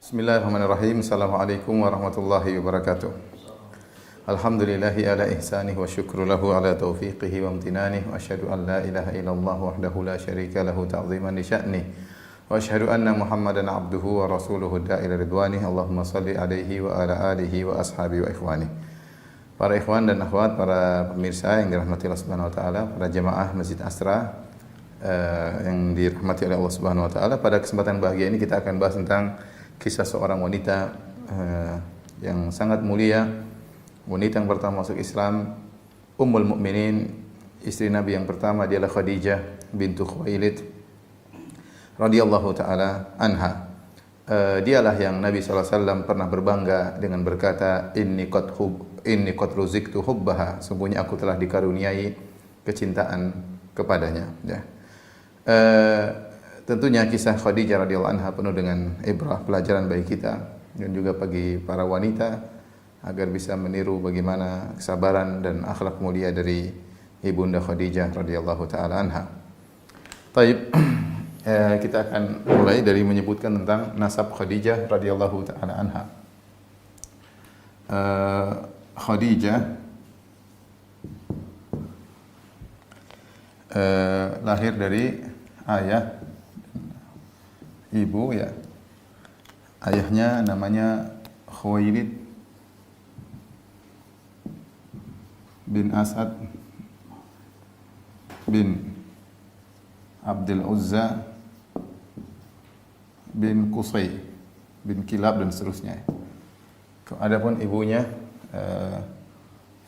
Bismillahirrahmanirrahim. Assalamualaikum warahmatullahi wabarakatuh. Alhamdulillahi ala ihsanih wa syukru lahu ala taufiqihi wa amtinanih wa asyhadu an la ilaha illallah wahdahu la syarika lahu ta'ziman li sya'nih wa asyhadu anna Muhammadan abduhu wa rasuluhu da'ila ridwanih. Allahumma salli alaihi wa ala alihi wa ashabihi wa ikhwanih. Para ikhwan dan akhwat, para pemirsa yang dirahmati Allah Subhanahu wa taala, para jemaah Masjid Asra yang dirahmati oleh Allah Subhanahu wa taala, pada kesempatan bahagia ini kita akan bahas tentang kisah seorang wanita yang sangat mulia, wanita yang pertama masuk Islam, Ummul Mukminin, istri Nabi yang pertama, dialah Khadijah bintu Khuwailid radhiyallahu taala anha. Dialah yang Nabi SAW pernah berbangga dengan berkata, inni qad ruziktu hubbaha, sungguhnya aku telah dikaruniai kecintaan kepadanya. Ya. Tentunya kisah Khadijah radhiyallahu anha penuh dengan ibrah, pelajaran bagi kita dan juga bagi para wanita agar bisa meniru bagaimana kesabaran dan akhlak mulia dari ibunda Khadijah radhiyallahu taala anha. Taib, kita akan mulai dari menyebutkan tentang nasab Khadijah radhiyallahu taala anha. Khadijah lahir dari ayah, ibu, ya. Ayahnya namanya Khuwailid bin Asad bin Abdul Uzza bin Qusay bin Kilab dan seterusnya. Adapun ibunya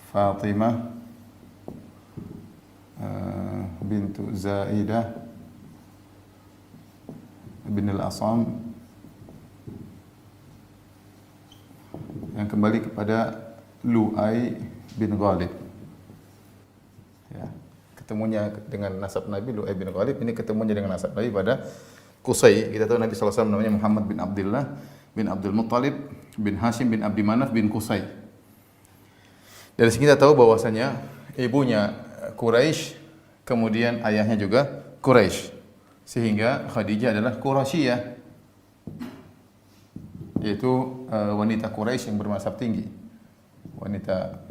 Fatimah bintu Zaidah bin Al-Asam, yang kembali kepada Lu'ay bin Ghalib. Ya, ketemunya dengan nasab Nabi Lu'ay bin Ghalib, ini ketemunya dengan nasab Nabi pada Qusay. Kita tahu Nabi SAW namanya Muhammad bin Abdullah bin Abdul Muttalib bin Hashim bin Abdi Manaf bin Qusay. Dari sini kita tahu bahwasanya ibunya Quraisy, kemudian ayahnya juga Quraisy. Sehingga Khadijah adalah Quraisyiyah, yaitu wanita Quraisy yang bermansab tinggi. Wanita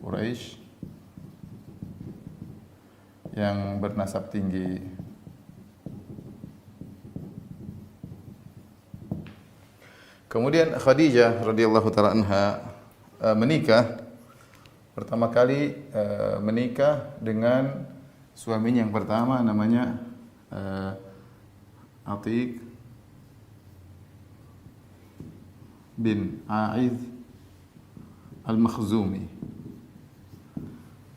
Quraisy yang bernasab tinggi. Kemudian Khadijah radhiyallahu taala anha menikah pertama kali menikah dengan suaminya yang pertama, namanya Atiq bin A'idh Al-Makhzumi.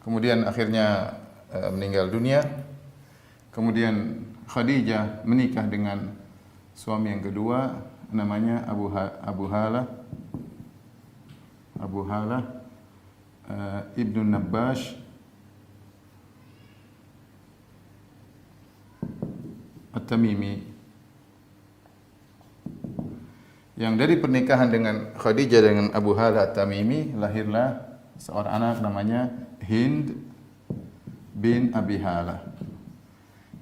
Kemudian akhirnya meninggal dunia. Kemudian Khadijah menikah dengan suami yang kedua, namanya Abu Halah Ibnu Nabbash At-Tamimi, yang dari pernikahan dengan Khadijah dengan Abu Halah At-Tamimi lahirlah seorang anak namanya Hind bin Abi Halah.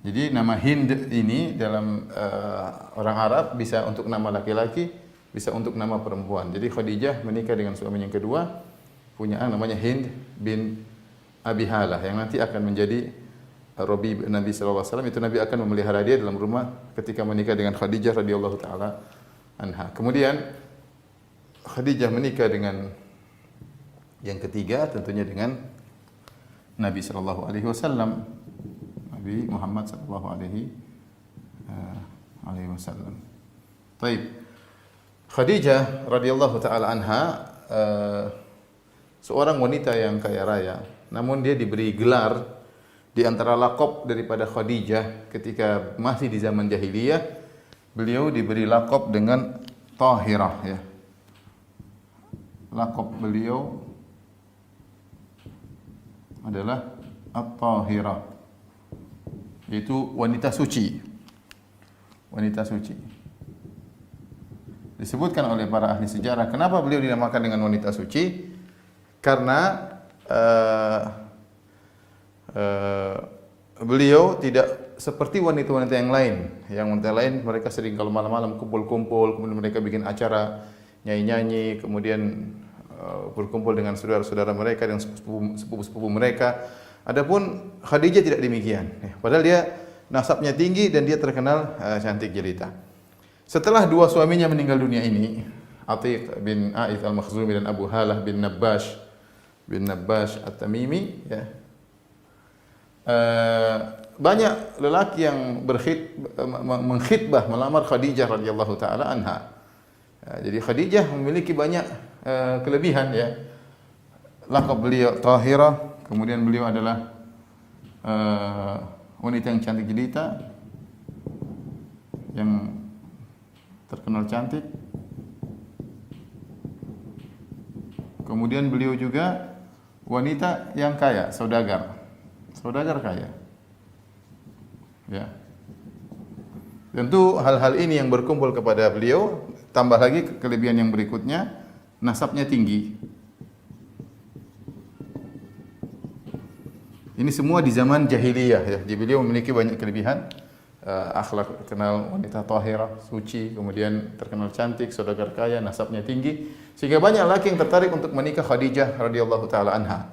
Jadi nama Hind ini dalam orang Arab bisa untuk nama laki-laki, bisa untuk nama perempuan. Jadi Khadijah menikah dengan suami yang kedua, punya anak namanya Hind bin Abi Halah, yang nanti akan menjadi Rabi Nabi sallallahu alaihi wasallam. Itu Nabi akan memelihara dia dalam rumah ketika menikah dengan Khadijah radhiyallahu taala anha. Kemudian Khadijah menikah dengan yang ketiga, tentunya dengan Nabi sallallahu alaihi wasallam, Nabi Muhammad sallallahu alaihi wasallam. Baik. Khadijah radhiyallahu taala anha seorang wanita yang kaya raya, namun dia diberi gelar di antara lakop daripada Khadijah ketika masih di zaman jahiliyah, beliau diberi lakop dengan Tahirah, ya. Lakop beliau adalah At-Tahirah, yaitu wanita suci. Wanita suci. Disebutkan oleh para ahli sejarah, kenapa beliau dinamakan dengan wanita suci? Karena beliau tidak seperti wanita-wanita yang lain. Yang wanita lain mereka sering kalau malam-malam kumpul-kumpul, kemudian mereka bikin acara nyanyi-nyanyi, kemudian berkumpul dengan saudara-saudara mereka, dengan sepupu-sepupu mereka. Adapun Khadijah tidak demikian. Padahal dia nasabnya tinggi dan dia terkenal cantik jelita. Setelah dua suaminya meninggal dunia ini, Atiq bin A'ith al-Makhzumi dan Abu Halah bin Nabbash At-Tamimi, ya. Banyak lelaki yang mengkhitbah melamar Khadijah radhiyallahu taala anha. Jadi Khadijah memiliki banyak kelebihan, ya. Laqab beliau Tahira, kemudian beliau adalah wanita yang cantik jelita, yang terkenal cantik. Kemudian beliau juga wanita yang kaya, saudagar kaya. Ya. Tentu hal-hal ini yang berkumpul kepada beliau, tambah lagi kelebihan yang berikutnya, nasabnya tinggi. Ini semua di zaman jahiliyah, ya. Jadi beliau memiliki banyak kelebihan, akhlak, kenal wanita tahirah, suci, kemudian terkenal cantik, saudagar kaya, nasabnya tinggi, sehingga banyak laki yang tertarik untuk menikah Khadijah radhiyallahu taala anha.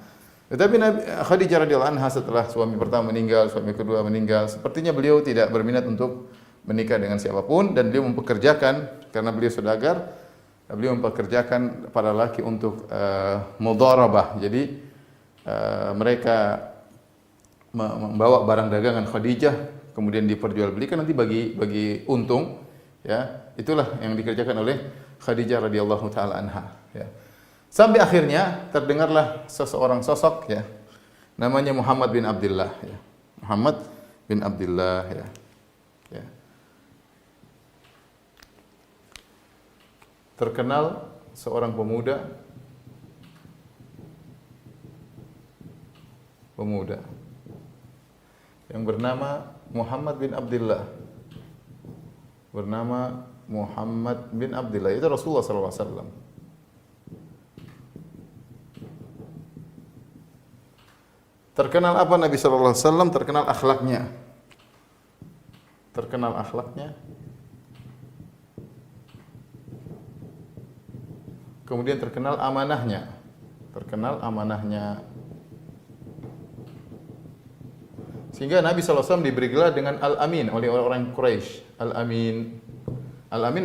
Tetapi Khadijah radhiyallahu anha setelah suami pertama meninggal, suami kedua meninggal, sepertinya beliau tidak berminat untuk menikah dengan siapapun, dan beliau mempekerjakan, karena beliau saudagar, beliau mempekerjakan para laki untuk mudharabah. Jadi mereka membawa barang dagangan Khadijah, kemudian diperjualbelikan, nanti bagi untung, ya. Itulah yang dikerjakan oleh Khadijah radhiyallahu taala anha, ya. Sampai akhirnya terdengarlah seseorang sosok, ya, namanya Muhammad bin Abdullah, ya. Muhammad bin Abdullah, ya. Ya. Terkenal seorang pemuda yang bernama Muhammad bin Abdullah. Itu Rasulullah sallallahu alaihi wasallam. Terkenal apa Nabi sallallahu alaihi wasallam? Terkenal akhlaknya. Kemudian terkenal amanahnya. Sehingga Nabi SAW diberi gelar dengan Al-Amin oleh orang Quraisy. Al-Amin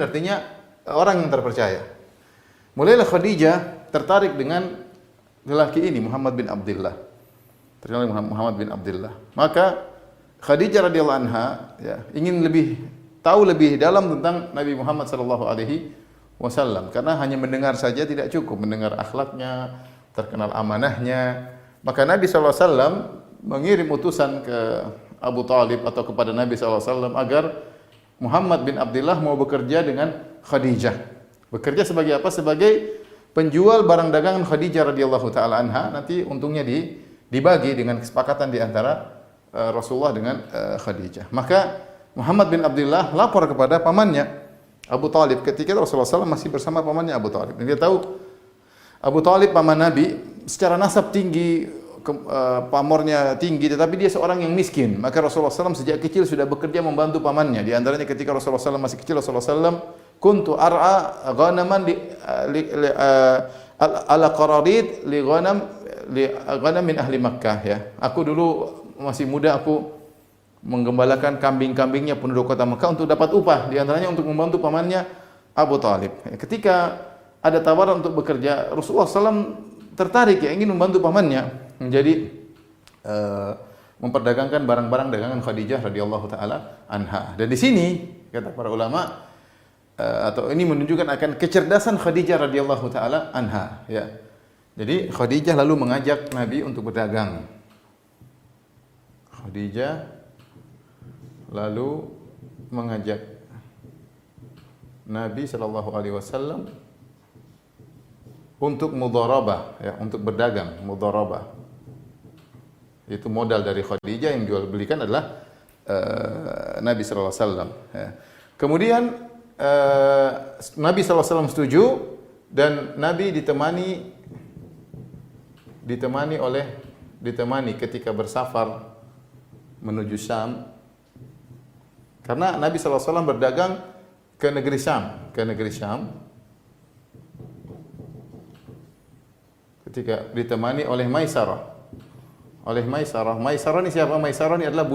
artinya orang yang terpercaya. Mulailah Khadijah tertarik dengan lelaki ini, Muhammad bin Abdullah. Terkenal Muhammad bin Abdullah. Maka Khadijah radhiyallahu anha, ya, ingin tahu lebih dalam tentang Nabi Muhammad sallallahu alaihi wasallam, karena hanya mendengar saja tidak cukup, mendengar akhlaknya, terkenal amanahnya. Maka Nabi sallallahu alaihi wasallam mengirim utusan ke Abu Talib atau kepada Nabi SAW agar Muhammad bin Abdullah mau bekerja dengan Khadijah. Bekerja sebagai apa? Sebagai penjual barang dagangan Khadijah radhiyallahu taala anha. Nanti untungnya dibagi dengan kesepakatan di antara Rasulullah dengan Khadijah. Maka Muhammad bin Abdullah lapor kepada pamannya Abu Talib ketika Rasulullah SAW masih bersama pamannya Abu Talib. Dia tahu Abu Talib paman Nabi secara nasab tinggi, pamornya tinggi, tetapi dia seorang yang miskin. Maka Rasulullah SAW sejak kecil sudah bekerja membantu pamannya. Di antaranya ketika Rasulullah SAW masih kecil, Rasulullah SAW kuntu ar'a ghanaman ala qararid li ghanam min ahli Makkah, ya. Aku dulu masih muda, aku menggembalakan kambing-kambingnya penduduk kota Makkah untuk dapat upah, di antaranya untuk membantu pamannya Abu Talib. Ketika ada tawaran untuk bekerja, Rasulullah SAW tertarik, ya, ingin membantu pamannya menjadi memperdagangkan barang-barang dagangan Khadijah radhiyallahu taala anha. Dan di sini kata para ulama, atau ini menunjukkan akan kecerdasan Khadijah radhiyallahu taala anha, ya. Jadi Khadijah lalu mengajak Nabi untuk berdagang. Khadijah lalu mengajak Nabi sallallahu alaihi wasallam untuk mudharabah, ya, untuk berdagang, mudharabah. Itu modal dari Khadijah, yang jual belikan adalah Nabi sallallahu alaihi wasallam, ya. Kemudian Nabi sallallahu alaihi wasallam setuju, dan Nabi ditemani ketika bersafar menuju Syam, Karena Nabi SAW berdagang ke negeri Syam, ketika ditemani oleh Maisarah. Maisarah ini siapa? Maisarah ini adalah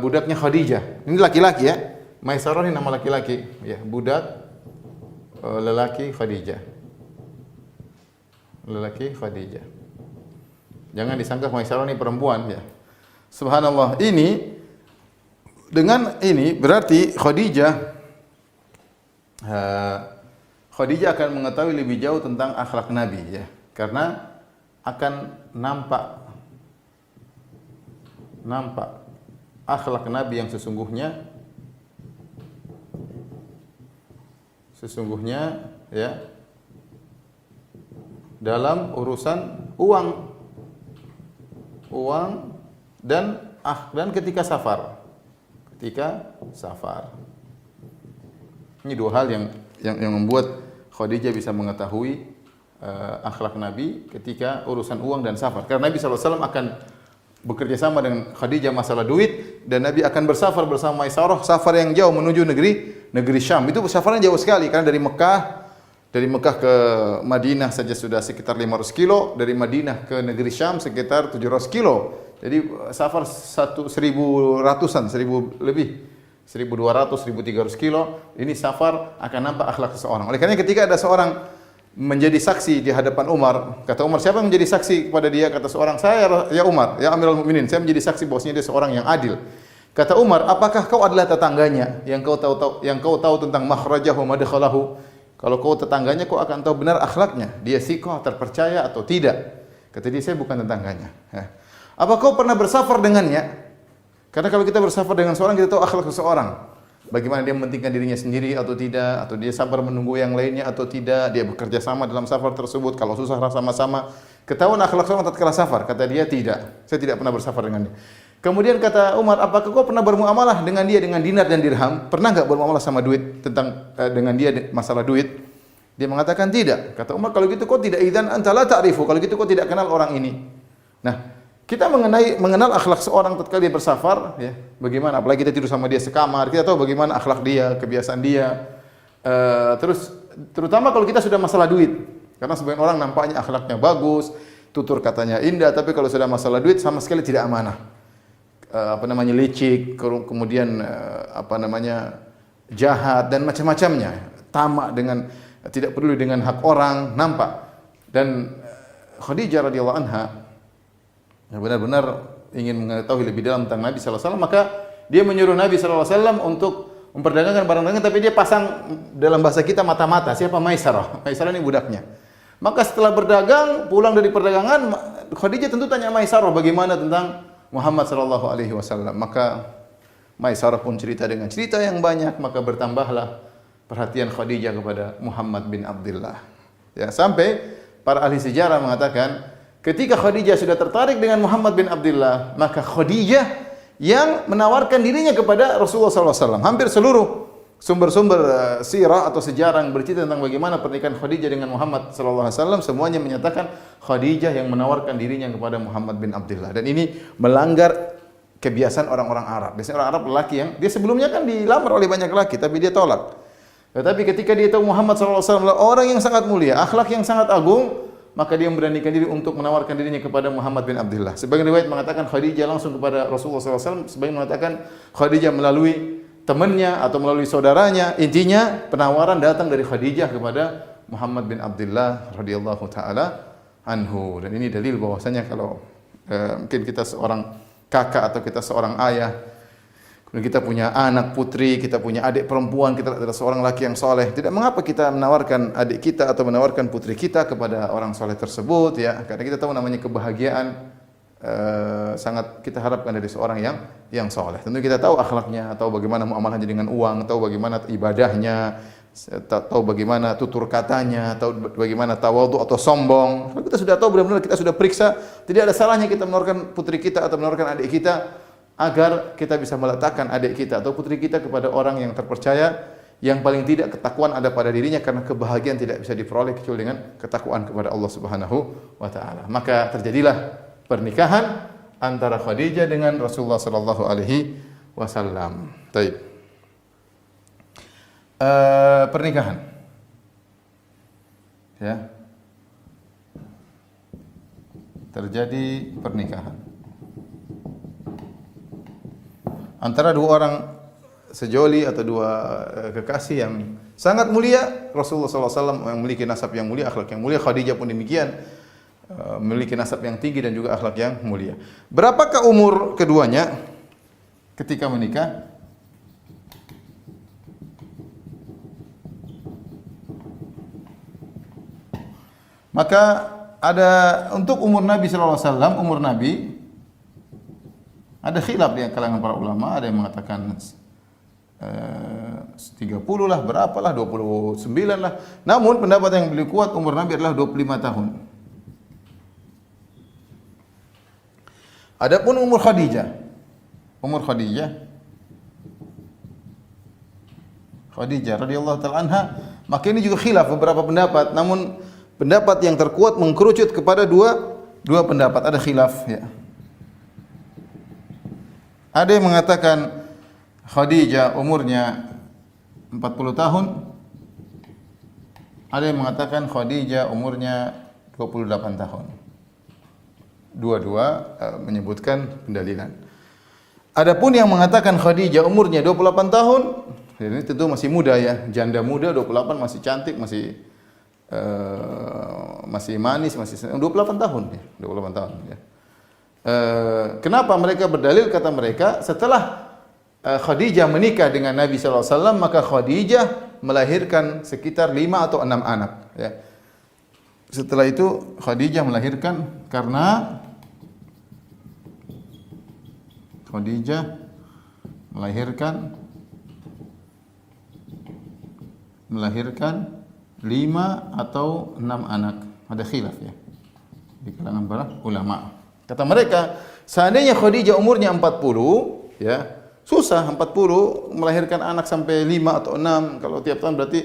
budaknya Khadijah. Ini laki-laki ya. Maisarah ini nama laki-laki, ya, budak lelaki Khadijah. Lelaki Khadijah. Jangan disangka Maisarah ini perempuan ya. Subhanallah. Dengan ini berarti Khadijah akan mengetahui lebih jauh tentang akhlak Nabi ya. Karena akan nampak akhlak Nabi yang sesungguhnya ya dalam urusan uang dan ketika safar. Ini dua hal yang membuat Khadijah bisa mengetahui akhlak Nabi ketika urusan uang dan safar. Karena Nabi SAW akan bekerja sama dengan Khadijah masalah duit, dan Nabi akan bersafar bersama Maisarah, safar yang jauh menuju negeri Syam. Itu safarnya jauh sekali karena dari Mekah ke Madinah saja sudah sekitar 500 kilo, dari Madinah ke negeri Syam sekitar 700 kilo. Jadi safar 1.000 ratusan, 1.000 lebih, 1.200, 1.300 kilo. Ini safar akan nampak akhlak seseorang. Oleh karena ketika ada seorang menjadi saksi di hadapan Umar, kata Umar, siapa yang menjadi saksi kepada dia? Kata seorang, saya ya Umar, ya Amirul Mukminin, saya menjadi saksi bahwasanya dia seorang yang adil. Kata Umar, apakah kau adalah tetangganya yang kau tahu tentang makhrajahu wa madkhalahu? Kalau kau tetangganya, kau akan tahu benar akhlaknya, dia siqah, terpercaya atau tidak. Kata dia, saya bukan tetangganya. Apa kau pernah bersafar dengannya? Karena kalau kita bersafar dengan seorang, kita tahu akhlak seseorang. Bagaimana dia mementingkan dirinya sendiri atau tidak, atau dia sabar menunggu yang lainnya atau tidak, dia bekerja sama dalam safar tersebut, kalau susah sama-sama. Ketahuan akhlak seorang tatkala safar. Kata dia, tidak, saya tidak pernah bersafar dengan dia. Kemudian kata Umar, apakah kau pernah bermuamalah dengan dia dengan dinar dan dirham? Pernah enggak bermuamalah sama duit dengan dia masalah duit? Dia mengatakan tidak. Kata Umar, kalau gitu kau tidak, idzan anta la ta'rifu, kalau gitu kau tidak kenal orang ini. Nah, kita mengenal akhlak seorang tatkala dia bersafar, ya. Bagaimana? Apalagi kita tidur sama dia sekamar, kita tahu bagaimana akhlak dia, kebiasaan dia. Terutama kalau kita sudah masalah duit. Karena sebagian orang nampaknya akhlaknya bagus, tutur katanya indah, tapi kalau sudah masalah duit sama sekali tidak amanah. Licik, kemudian jahat dan macam-macamnya. Tamak dengan tidak peduli dengan hak orang, nampak. Dan Khadijah radhiyallahu anha benar-benar ingin mengetahui lebih dalam tentang Nabi sallallahu alaihi wasallam, maka dia menyuruh Nabi sallallahu alaihi wasallam untuk memperdagangkan barang dagangan, tapi dia pasang dalam bahasa kita mata-mata. Siapa? Maisarah. Maisarah ini budaknya. Maka setelah berdagang, pulang dari perdagangan, Khadijah tentu tanya Maisarah bagaimana tentang Muhammad sallallahu alaihi wasallam. Maka Maisarah pun cerita dengan cerita yang banyak, maka bertambahlah perhatian Khadijah kepada Muhammad bin Abdullah. Ya, sampai para ahli sejarah mengatakan ketika Khadijah sudah tertarik dengan Muhammad bin Abdullah, maka Khadijah yang menawarkan dirinya kepada Rasulullah SAW. Hampir seluruh sumber-sumber sirah atau sejarah yang bercerita tentang bagaimana pernikahan Khadijah dengan Muhammad SAW, semuanya menyatakan Khadijah yang menawarkan dirinya kepada Muhammad bin Abdullah. Dan ini melanggar kebiasaan orang-orang Arab. Biasanya orang Arab lelaki yang dia sebelumnya kan dilamar oleh banyak lelaki, tapi dia tolak. Tetapi ketika dia tahu Muhammad SAW adalah orang yang sangat mulia, akhlak yang sangat agung, maka dia memberanikan diri untuk menawarkan dirinya kepada Muhammad bin Abdullah. Sebagian riwayat mengatakan Khadijah langsung kepada Rasulullah SAW, sebagian mengatakan Khadijah melalui temannya atau melalui saudaranya. Intinya penawaran datang dari Khadijah kepada Muhammad bin Abdullah radhiyallahu taala anhu. Dan ini dalil bahwasanya kalau mungkin kita seorang kakak atau kita seorang ayah, kemudian kita punya anak putri, kita punya adik perempuan, kita adalah seorang laki yang soleh, tidak mengapa kita menawarkan adik kita atau menawarkan putri kita kepada orang soleh tersebut, ya, karena kita tahu namanya kebahagiaan sangat kita harapkan dari seorang yang soleh. Tentu kita tahu akhlaknya, tahu bagaimana muamalahnya dengan uang, tahu bagaimana ibadahnya, tahu bagaimana tutur katanya, tahu bagaimana tawadhu atau sombong. Kalau kita sudah tahu, benar-benar kita sudah periksa, tidak ada salahnya kita menawarkan putri kita atau menawarkan adik kita, agar kita bisa meletakkan adik kita atau putri kita kepada orang yang terpercaya, yang paling tidak ketakwaan ada pada dirinya, karena kebahagiaan tidak bisa diperoleh kecuali dengan ketakwaan kepada Allah Subhanahu wa taala. Maka terjadilah pernikahan antara Khadijah dengan Rasulullah sallallahu alaihi wasallam. Baik. Pernikahan. Ya. Terjadi pernikahan antara dua orang sejoli atau dua kekasih yang sangat mulia. Rasulullah SAW yang memiliki nasab yang mulia, akhlak yang mulia. Khadijah pun demikian, memiliki nasab yang tinggi dan juga akhlak yang mulia. Berapakah umur keduanya ketika menikah? Maka ada untuk umur Nabi SAW, umur Nabi ada khilaf di kalangan para ulama. Ada yang mengatakan 30 lah, berapalah, 29 lah. Namun pendapat yang lebih kuat umur Nabi adalah 25 tahun. Adapun umur Khadijah radhiyallahu taala anha, maka ini juga khilaf beberapa pendapat. Namun pendapat yang terkuat mengkerucut kepada dua pendapat, ada khilaf ya. Ada yang mengatakan Khadijah umurnya 40 tahun. Ada yang mengatakan Khadijah umurnya 28 tahun. Dua-dua menyebutkan pendalilan. Adapun yang mengatakan Khadijah umurnya 28 tahun, ini tentu masih muda ya, janda muda 28, masih cantik, masih manis, masih 28 tahun ya, 28 tahun ya. Kenapa mereka berdalil? Kata mereka, setelah Khadijah menikah dengan Nabi sallallahu alaihi wasallam, maka Khadijah melahirkan sekitar 5 atau 6 anak ya. Setelah itu Khadijah melahirkan, karena Khadijah melahirkan 5 atau 6 anak. Ada khilaf ya di kalangan para ulama. Kata mereka, seandainya Khadijah umurnya 40 ya, susah 40 melahirkan anak sampai 5 atau 6. Kalau tiap tahun berarti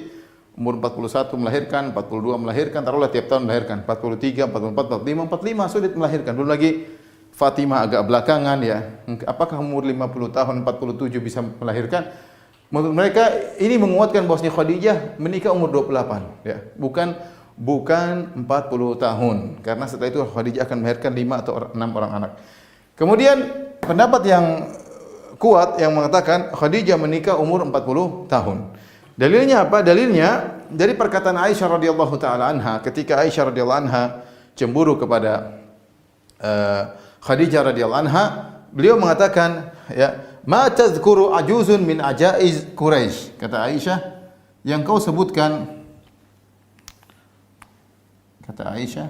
umur 41 melahirkan, 42 melahirkan, taruhlah tiap tahun melahirkan 43, 44, 45, 45 sulit melahirkan. Belum lagi Fatimah agak belakangan ya. Apakah umur 50 tahun 47 bisa melahirkan? Menurut mereka ini menguatkan bahwasanya Khadijah menikah umur 28 ya. Bukan 40 tahun. Karena setelah itu Khadijah akan melahirkan 5 atau 6 orang anak. Kemudian pendapat yang kuat yang mengatakan Khadijah menikah umur 40 tahun. Dalilnya apa? Dalilnya dari perkataan Aisyah radhiyallahu taala anha, ketika Aisyah radhiyallahu anha cemburu kepada Khadijah radhiyallahu anha, beliau mengatakan ya, ma tadhkuru ajuzun min ajaiz Quraisy. Kata Aisyah, yang kau sebutkan, kata Aisyah,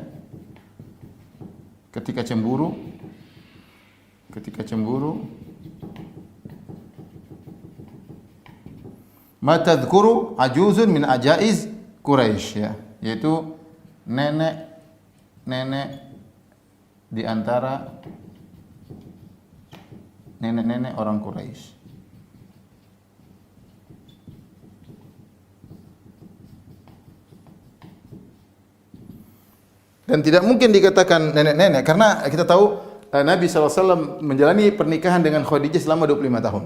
ketika cemburu ma tadhkuru ajuzun min ajaiz Quraisy ya, yaitu nenek di antara nenek-nenek orang Quraisy. Dan tidak mungkin dikatakan nenek-nenek, karena kita tahu Nabi SAW menjalani pernikahan dengan Khadijah selama 25 tahun.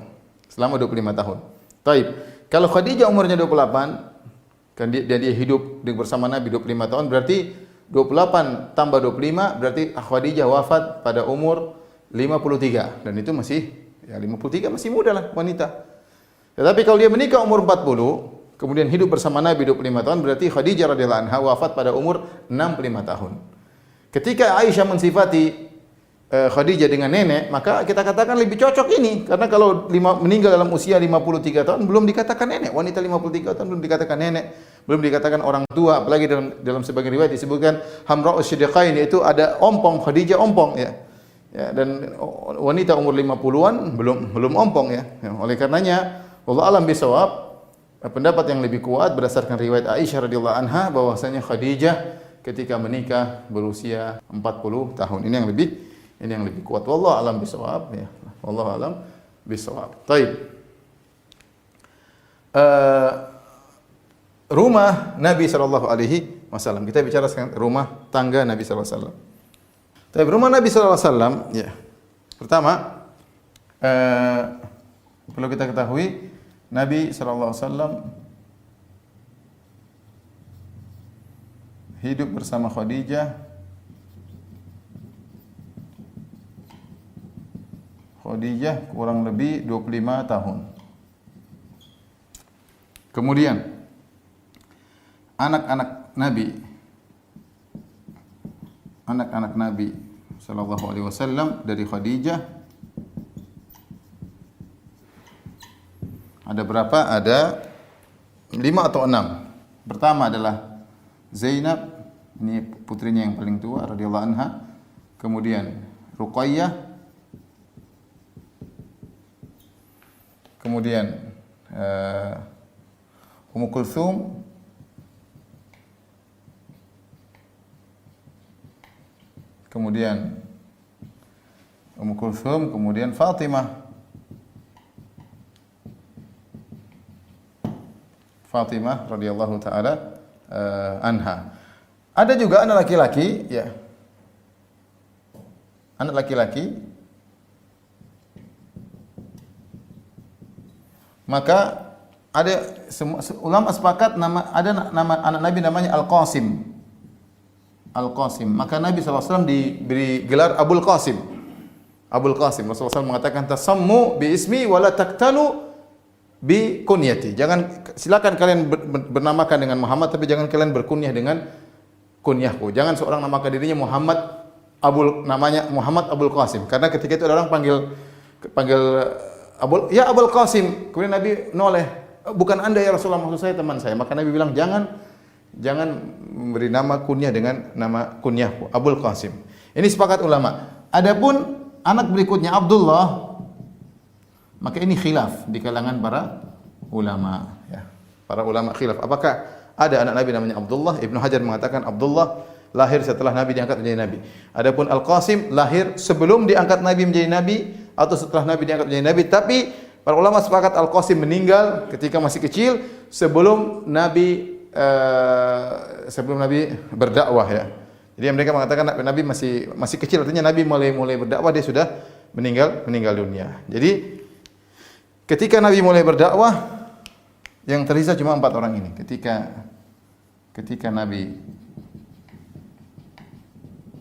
Selama 25 tahun. Taib. Kalau Khadijah umurnya 28, kan dia hidup bersama Nabi 25 tahun, berarti 28 tambah 25 berarti Khadijah wafat pada umur 53, dan itu masih ya 53 masih muda lah wanita. Tetapi kalau dia menikah umur 40 kemudian hidup bersama Nabi 25 tahun, berarti Khadijah radhiyallahu anha wafat pada umur 65 tahun. Ketika Aisyah mensifati Khadijah dengan nenek, maka kita katakan lebih cocok ini, karena kalau meninggal dalam usia 53 tahun belum dikatakan nenek. Wanita 53 tahun belum dikatakan nenek, belum dikatakan orang tua, apalagi dalam sebagian riwayat disebutkan Hamra'us Siddiqain, yaitu ada ompong, Khadijah ompong ya. Ya, dan wanita umur 50-an belum ompong ya. Oleh karenanya wallahu alam bisawab, pendapat yang lebih kuat berdasarkan riwayat Aisyah radhiyallahu anha bahwasanya Khadijah ketika menikah berusia 40 tahun. Ini yang lebih kuat. Wallahu alam bisawab ya. Wallahu alam bisawab. Baik. Rumah Nabi sallallahu alaihi wasallam. Kita bicara sekarang rumah tangga Nabi sallallahu alaihi wasallam. Tapi rumah Nabi sallallahu alaihi wasallam ya. Pertama perlu kita ketahui Nabi sallallahu alaihi wasallam hidup bersama Khadijah kurang lebih 25 tahun. Kemudian anak-anak Nabi sallallahu alaihi wasallam dari Khadijah ada berapa? Ada 5 atau 6. Pertama adalah Zainab, ini putrinya yang paling tua radhiyallahu anha. Kemudian Ruqayyah, kemudian Ummu Kulthum, kemudian Fatimah radhiyallahu taala anha. Ada juga anak laki-laki, ya. Anak laki-laki. Maka ada ulama sepakat ada nama anak Nabi namanya Al-Qasim. Maka Nabi SAW diberi gelar Abul Qasim. Rasulullah SAW mengatakan tasammu bi ismi wala taktalu bi kunyati. Silakan kalian bernamakan dengan Muhammad, tapi jangan kalian berkunyah dengan kunyahku. Jangan seorang namakan dirinya namanya Muhammad Abul Qasim. Karena ketika itu ada orang panggil Abul Qasim. Kemudian Nabi noleh, bukan Anda ya Rasulullah, maksud saya teman saya. Maka Nabi bilang jangan memberi nama kunyah dengan nama kunyahku, Abul Qasim. Ini sepakat ulama. Adapun anak berikutnya Abdullah, maka ini khilaf di kalangan para ulama, ya. Para ulama khilaf. Apakah ada anak Nabi namanya Abdullah? Ibnu Hajar mengatakan Abdullah lahir setelah Nabi diangkat menjadi Nabi. Adapun Al-Qasim lahir sebelum diangkat Nabi menjadi Nabi atau setelah Nabi diangkat menjadi Nabi. Tapi para ulama sepakat Al-Qasim meninggal ketika masih kecil sebelum Nabi berdakwah, ya. Jadi mereka mengatakan Nabi masih kecil, artinya Nabi mulai berdakwah dia sudah meninggal dunia. Jadi ketika Nabi mulai berdakwah, yang tersisa cuma 4 orang ini. Ketika Nabi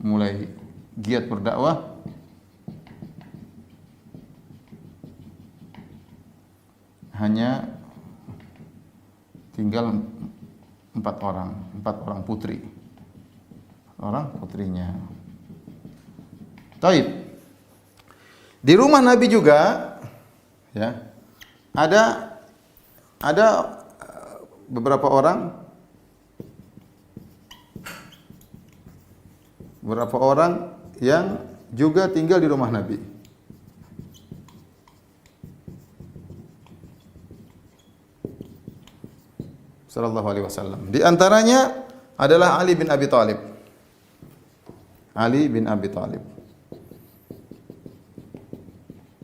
mulai giat berdakwah, hanya tinggal 4 orang putri. Orang putrinya. Taib. Di rumah Nabi juga, ya, ada beberapa orang yang juga tinggal di rumah Nabi. Sallallahu alaihi wasallam. Di antaranya adalah Ali bin Abi Thalib.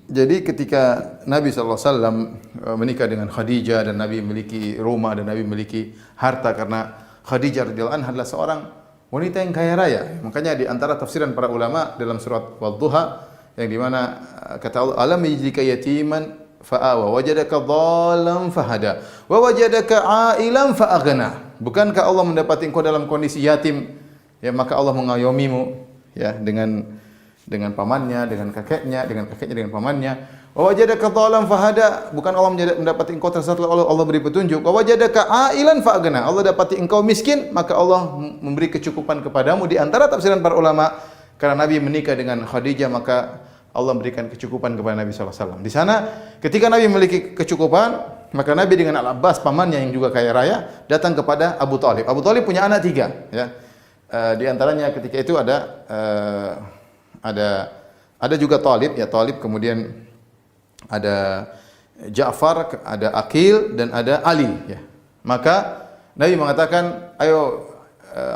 Jadi ketika Nabi sallallahu alaihi wasallam menikah dengan Khadijah dan Nabi memiliki rumah dan Nabi memiliki harta, karena Khadijah radhiyallahu anha adalah seorang wanita yang kaya raya. Makanya di antara tafsiran para ulama dalam surat Wadduha yang di mana kata Allah, alam yajidka yatiman fa'awa wajadaka dhallan fahada wa wajadaka ailan fa'aghna. Bukankah Allah mendapati engkau dalam kondisi yatim, ya, maka Allah mengayomimu, ya, dengan pamannya, dengan kakeknya dengan pamannya. Wa wajadaka dhallan fahada, bukan Allah mendapati engkau tersesat lalu Allah beri petunjuk. Wa wajadaka ailan fa'aghna, Allah dapati engkau miskin maka Allah memberi kecukupan kepadamu. Di antara tafsiran para ulama, karena Nabi menikah dengan Khadijah maka Allah memberikan kecukupan kepada Nabi sallallahu alaihi wasallam. Di sana ketika Nabi memiliki kecukupan, maka Nabi dengan Al-Abbas pamannya yang juga kaya raya datang kepada Abu Thalib. Abu Thalib punya anak 3, ya. Di antaranya ketika itu ada juga Thalib, ya, Thalib, kemudian ada Ja'far, ada Aqil dan ada Ali, ya. Maka Nabi mengatakan, "Ayo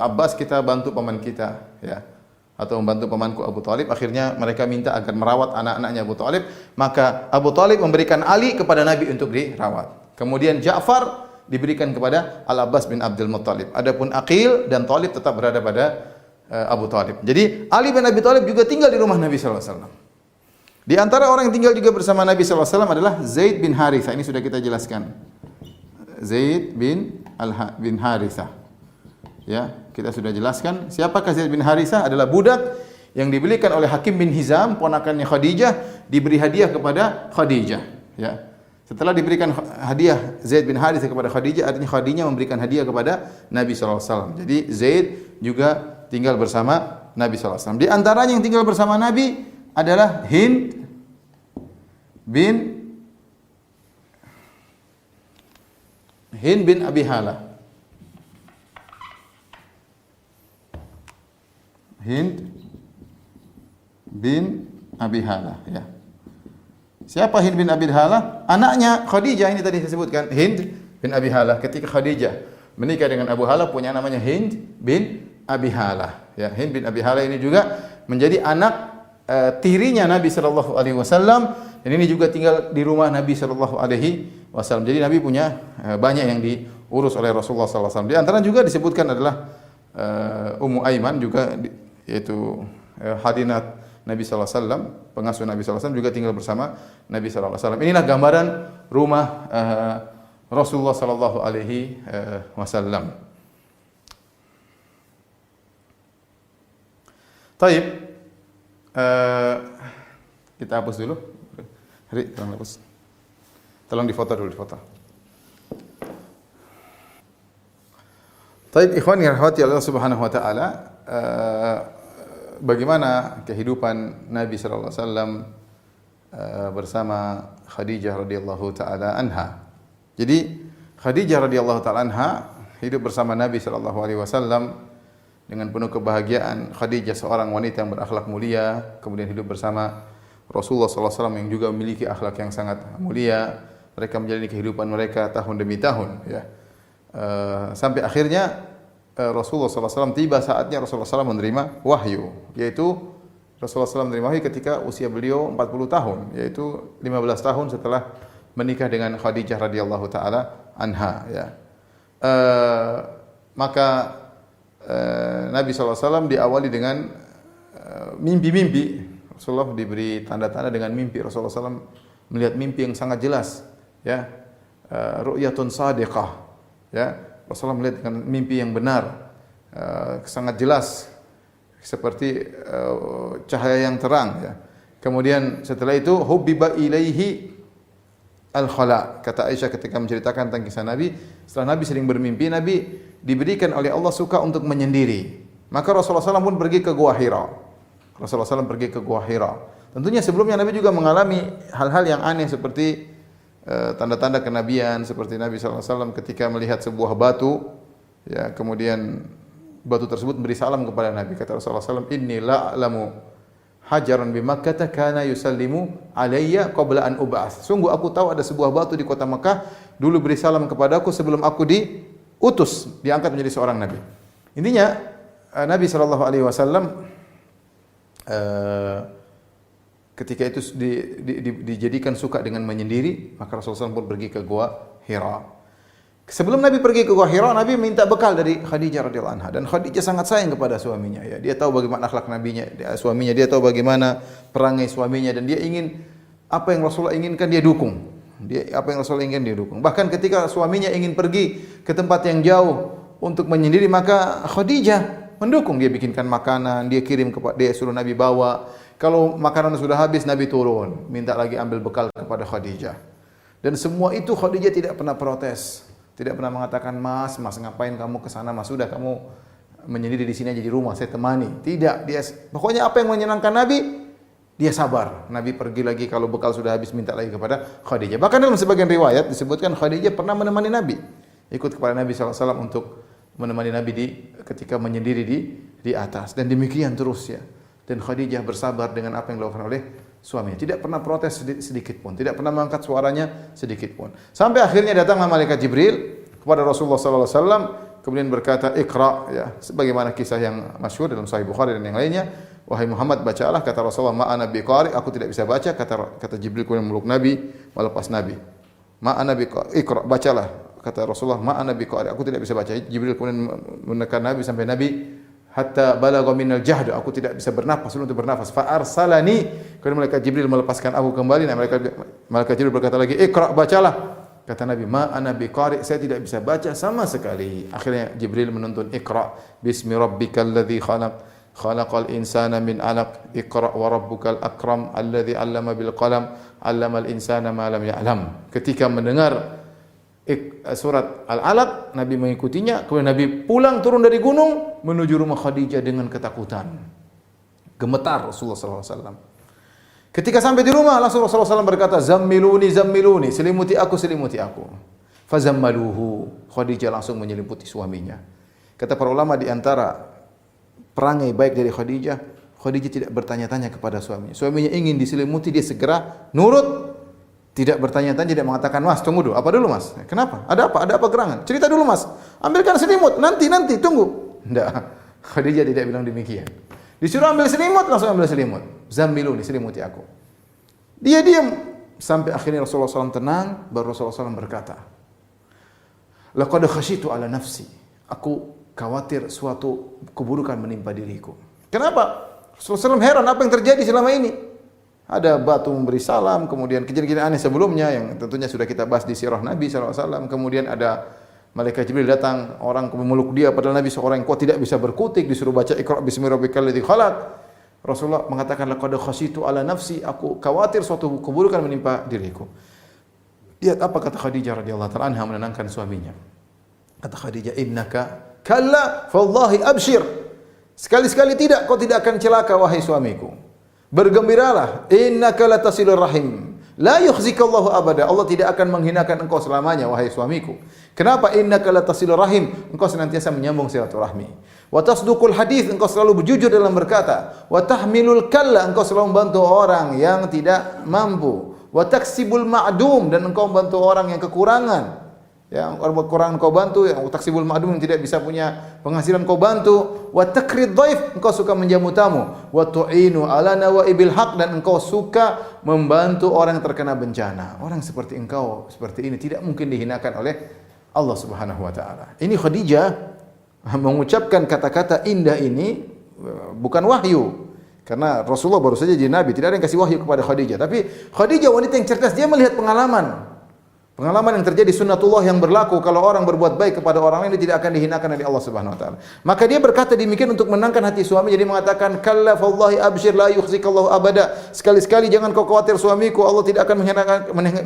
Abbas, kita bantu paman kita, ya, atau membantu pamanku Abu Thalib." Akhirnya mereka minta agar merawat anak-anaknya Abu Thalib, maka Abu Thalib memberikan Ali kepada Nabi untuk dirawat. Kemudian Ja'far diberikan kepada Al-Abbas bin Abdul Muttalib. Adapun Aqil dan Thalib tetap berada pada Abu Thalib. Jadi Ali bin Abi Thalib juga tinggal di rumah Nabi sallallahu alaihi wasallam. Di antara orang yang tinggal juga bersama Nabi sallallahu alaihi wasallam adalah Zaid bin Harithah. Ini sudah kita jelaskan. Zaid bin Harithah. Ya, kita sudah jelaskan siapakah Zaid bin Harithah, adalah budak yang dibelikan oleh Hakim bin Hizam, ponakannya Khadijah, diberi hadiah kepada Khadijah, ya. Setelah diberikan hadiah Zaid bin Harithah kepada Khadijah, artinya Khadijah memberikan hadiah kepada Nabi sallallahu alaihi wasallam. Jadi Zaid juga tinggal bersama Nabi sallallahu alaihi wasallam. Di antaranya yang tinggal bersama Nabi adalah Hind bin Abi Hala. Hind bin Abi Hala, ya. Siapa Hind bin Abi Hala? Anaknya Khadijah, ini tadi saya sebutkan, Hind bin Abi Hala. Ketika Khadijah menikah dengan Abu Hala, punya namanya Hind bin Abi Hala. Ya, Hind bin Abi Hala ini juga menjadi anak tirinya Nabi sallallahu alaihi wasallam, dan ini juga tinggal di rumah Nabi sallallahu alaihi wasallam. Jadi Nabi punya banyak yang diurus oleh Rasulullah sallallahu alaihi wasallam. Di antara juga disebutkan adalah Ummu Aiman juga, yaitu hadinat Nabi sallallahu alaihi wasallam, pengasuh Nabi sallallahu alaihi wasallam, juga tinggal bersama Nabi sallallahu alaihi wasallam. Inilah gambaran rumah Rasulullah sallallahu alaihi wasallam. Taib. Kita hapus dulu. Hari, tolong hapus. Tolong difoto dulu, difoto. Taib, ikhwan yang rahmati Allah Subhanahu wa taala, bagaimana kehidupan Nabi sallallahu alaihi wasallam bersama Khadijah radhiyallahu taala anha. Jadi Khadijah radhiyallahu taala anha hidup bersama Nabi sallallahu alaihi wasallam dengan penuh kebahagiaan. Khadijah seorang wanita yang berakhlak mulia, kemudian hidup bersama Rasulullah sallallahu alaihi wasallam yang juga memiliki akhlak yang sangat mulia. Mereka menjalani kehidupan mereka tahun demi tahun, ya. Sampai akhirnya Rasulullah sallallahu alaihi wasallam, tiba saatnya Rasulullah sallallahu alaihi wasallam menerima wahyu, yaitu Rasulullah SAW menerima wahyu ketika usia beliau 40 tahun, yaitu 15 tahun setelah menikah dengan Khadijah radhiyallahu taala anha, ya. Maka Nabi SAW diawali dengan mimpi-mimpi. Rasulullah diberi tanda-tanda dengan mimpi. Rasulullah SAW melihat mimpi yang sangat jelas, ya, ru'yatun sadiqah, ya. Rasulullah melihat dengan mimpi yang benar, sangat jelas, seperti cahaya yang terang, ya. Kemudian setelah itu hubbiba ilaihi al-khala. Kata Aisyah ketika menceritakan tentang kisah Nabi, setelah Nabi sering bermimpi, Nabi diberikan oleh Allah suka untuk menyendiri. Maka Rasulullah SAW pun pergi ke Gua Hira. Rasulullah SAW pergi ke Gua Hira. Tentunya sebelumnya Nabi juga mengalami hal-hal yang aneh seperti tanda-tanda kenabian, seperti Nabi SAW ketika melihat sebuah batu, ya, kemudian batu tersebut beri salam kepada Nabi. Kata Rasulullah SAW, inni la'lamu hajaran bi Makkah kana yusallimu alayya qabla an ub'ats. Sungguh aku tahu ada sebuah batu di kota Mekah dulu beri salam kepadaku sebelum aku diutus, diangkat menjadi seorang nabi. Intinya Nabi sallallahu alaihi wasallam ketika itu dijadikan suka dengan menyendiri, maka Rasulullah SAW pun pergi ke Gua Hira. Sebelum Nabi pergi ke Gua Hira, Nabi minta bekal dari Khadijah radhiyallahu anha, dan Khadijah sangat sayang kepada suaminya, ya. Dia tahu bagaimana akhlak nabinya, suaminya, dia tahu bagaimana perangai suaminya, dan dia ingin apa yang Rasulullah inginkan dia dukung. Apa yang Rasulullah inginkan dia dukung. Bahkan ketika suaminya ingin pergi ke tempat yang jauh untuk menyendiri, maka Khadijah mendukung. Dia bikinkan makanan, dia kirim kepada, dia suruh Nabi bawa. Kalau makanan sudah habis, Nabi turun, minta lagi ambil bekal kepada Khadijah. Dan semua itu Khadijah tidak pernah protes. Tidak pernah mengatakan, mas ngapain kamu ke sana, mas, sudah kamu menyendiri di sini aja di rumah, saya temani. Tidak, dia pokoknya apa yang menyenangkan Nabi, dia sabar. Nabi pergi lagi, kalau bekal sudah habis minta lagi kepada Khadijah. Bahkan dalam sebagian riwayat disebutkan Khadijah pernah menemani Nabi, ikut kepada Nabi SAW untuk menemani Nabi ketika menyendiri di atas, dan demikian terus, ya. Dan Khadijah bersabar dengan apa yang dilakukan oleh suaminya. Tidak pernah protes sedikit pun, tidak pernah mengangkat suaranya sedikit pun. Sampai akhirnya datanglah malaikat Jibril kepada Rasulullah sallallahu alaihi wasallam, kemudian berkata, "Iqra," ya, sebagaimana kisah yang masyhur dalam Sahih Bukhari dan yang lainnya. "Wahai Muhammad, bacalah." Kata Rasulullah, "Ma ana biqari," aku tidak bisa baca. Kata Jibril kemudian memeluk Nabi, melepas Nabi. "Ma ana biqari," Iqra, bacalah. Kata Rasulullah, "Ma ana biqari," aku tidak bisa baca. Jibril kemudian menekan Nabi sampai Nabi hatta balagha minal jahd, aku tidak bisa bernafas, sulit untuk bernafas. Fa arsalani, kemudian malaikat Jibril melepaskan aku kembali. Nah, malaikat Jibril berkata lagi, "Iqra, bacalah." Kata Nabi, "Ma ana biqari', saya tidak bisa baca sama sekali." Akhirnya Jibril menuntun, "Iqra bismi rabbikal ladzi khalaq, khalaqal insana min 'alaq, Iqra wa rabbukal akram, alladzi 'allama bil qalam, 'allamal insana ma lam ya'lam." Ketika mendengar surat Al-Alaq, Nabi mengikutinya. Kemudian Nabi pulang turun dari gunung menuju rumah Khadijah dengan ketakutan. Gemetar Rasulullah SAW. Ketika sampai di rumah, langsung Rasulullah SAW berkata, "Zammiluni, zammiluni, selimuti aku, selimuti aku." Fazammaluhu. Khadijah langsung menyelimuti suaminya. Kata para ulama, di antara perangai baik dari Khadijah, Khadijah tidak bertanya-tanya kepada suaminya. Suaminya ingin diselimuti, dia segera nurut. Tidak bertanya-tanya, tidak mengatakan, "Mas, tunggu dulu." "Apa dulu, Mas?" "Kenapa? Ada apa? Ada apa gerangan?" "Cerita dulu, Mas." "Ambilkan selimut, nanti, tunggu." Tidak. Khadijah tidak bilang demikian. Disuruh ambil selimut, langsung ambil selimut. "Zammiluni, selimuti aku." Dia diam sampai akhirnya Rasulullah SAW tenang, baru Rasulullah SAW berkata, "Laqad khasyitu ala nafsi." Aku khawatir suatu keburukan menimpa diriku. Kenapa? Rasulullah SAW heran apa yang terjadi selama ini. Ada batu memberi salam, kemudian kejadian aneh sebelumnya yang tentunya sudah kita bahas di sirah Nabi SAW. Kemudian ada malaikat Jibril datang, orang memeluk dia, padahal Nabi seorang yang kuat tidak bisa berkutik, disuruh baca Iqra bismi rabbikal ladzi khalaq. Rasulullah mengatakan, "Laqad khasyitu ala nafsi." Aku khawatir suatu keburukan menimpa diriku. Lihat apa kata Khadijah radhiyallahu taala anha menenangkan suaminya. Kata Khadijah, "Innaka kalla fallahi abshir." Sekali-sekali tidak, kau tidak akan celaka wahai suamiku. Bergembiralah, innaka latasilur rahim. La yukhzikallahu abada. Allah tidak akan menghinakan engkau selamanya wahai suamiku. Kenapa? Innaka latasilur rahim. Engkau senantiasa menyambung silaturahmi. Wa tasduqul hadis, engkau selalu berjujur dalam berkata. Wa tahmilul kalla, engkau selalu membantu orang yang tidak mampu. Wa taksibul ma'dum, dan engkau membantu orang yang kekurangan. Yang orang kekurangan kau bantu, yang taksibul ma'dum yang tidak bisa punya penghasilan kau bantu. Wa takrid dhaif, engkau suka menjamu tamu. Wa tu'inu ala nawaibil haq, dan engkau suka membantu orang yang terkena bencana. Orang seperti engkau seperti ini tidak mungkin dihinakan oleh Allah Subhanahu wa taala. Ini Khadijah mengucapkan kata-kata indah ini bukan wahyu. Karena Rasulullah baru saja jadi nabi, tidak ada yang kasih wahyu kepada Khadijah. Tapi Khadijah wanita yang cerdas, dia melihat pengalaman. Pengalaman yang terjadi, sunnatullah yang berlaku, kalau orang berbuat baik kepada orang lain dia tidak akan dihinakan oleh Allah Subhanahu wa taala. Maka dia berkata demikian untuk menenangkan hati suami. Jadi mengatakan, "Kalla fallahi abshir la yukhzikallahu abada." Sekali-sekali jangan kau khawatir suamiku, Allah tidak akan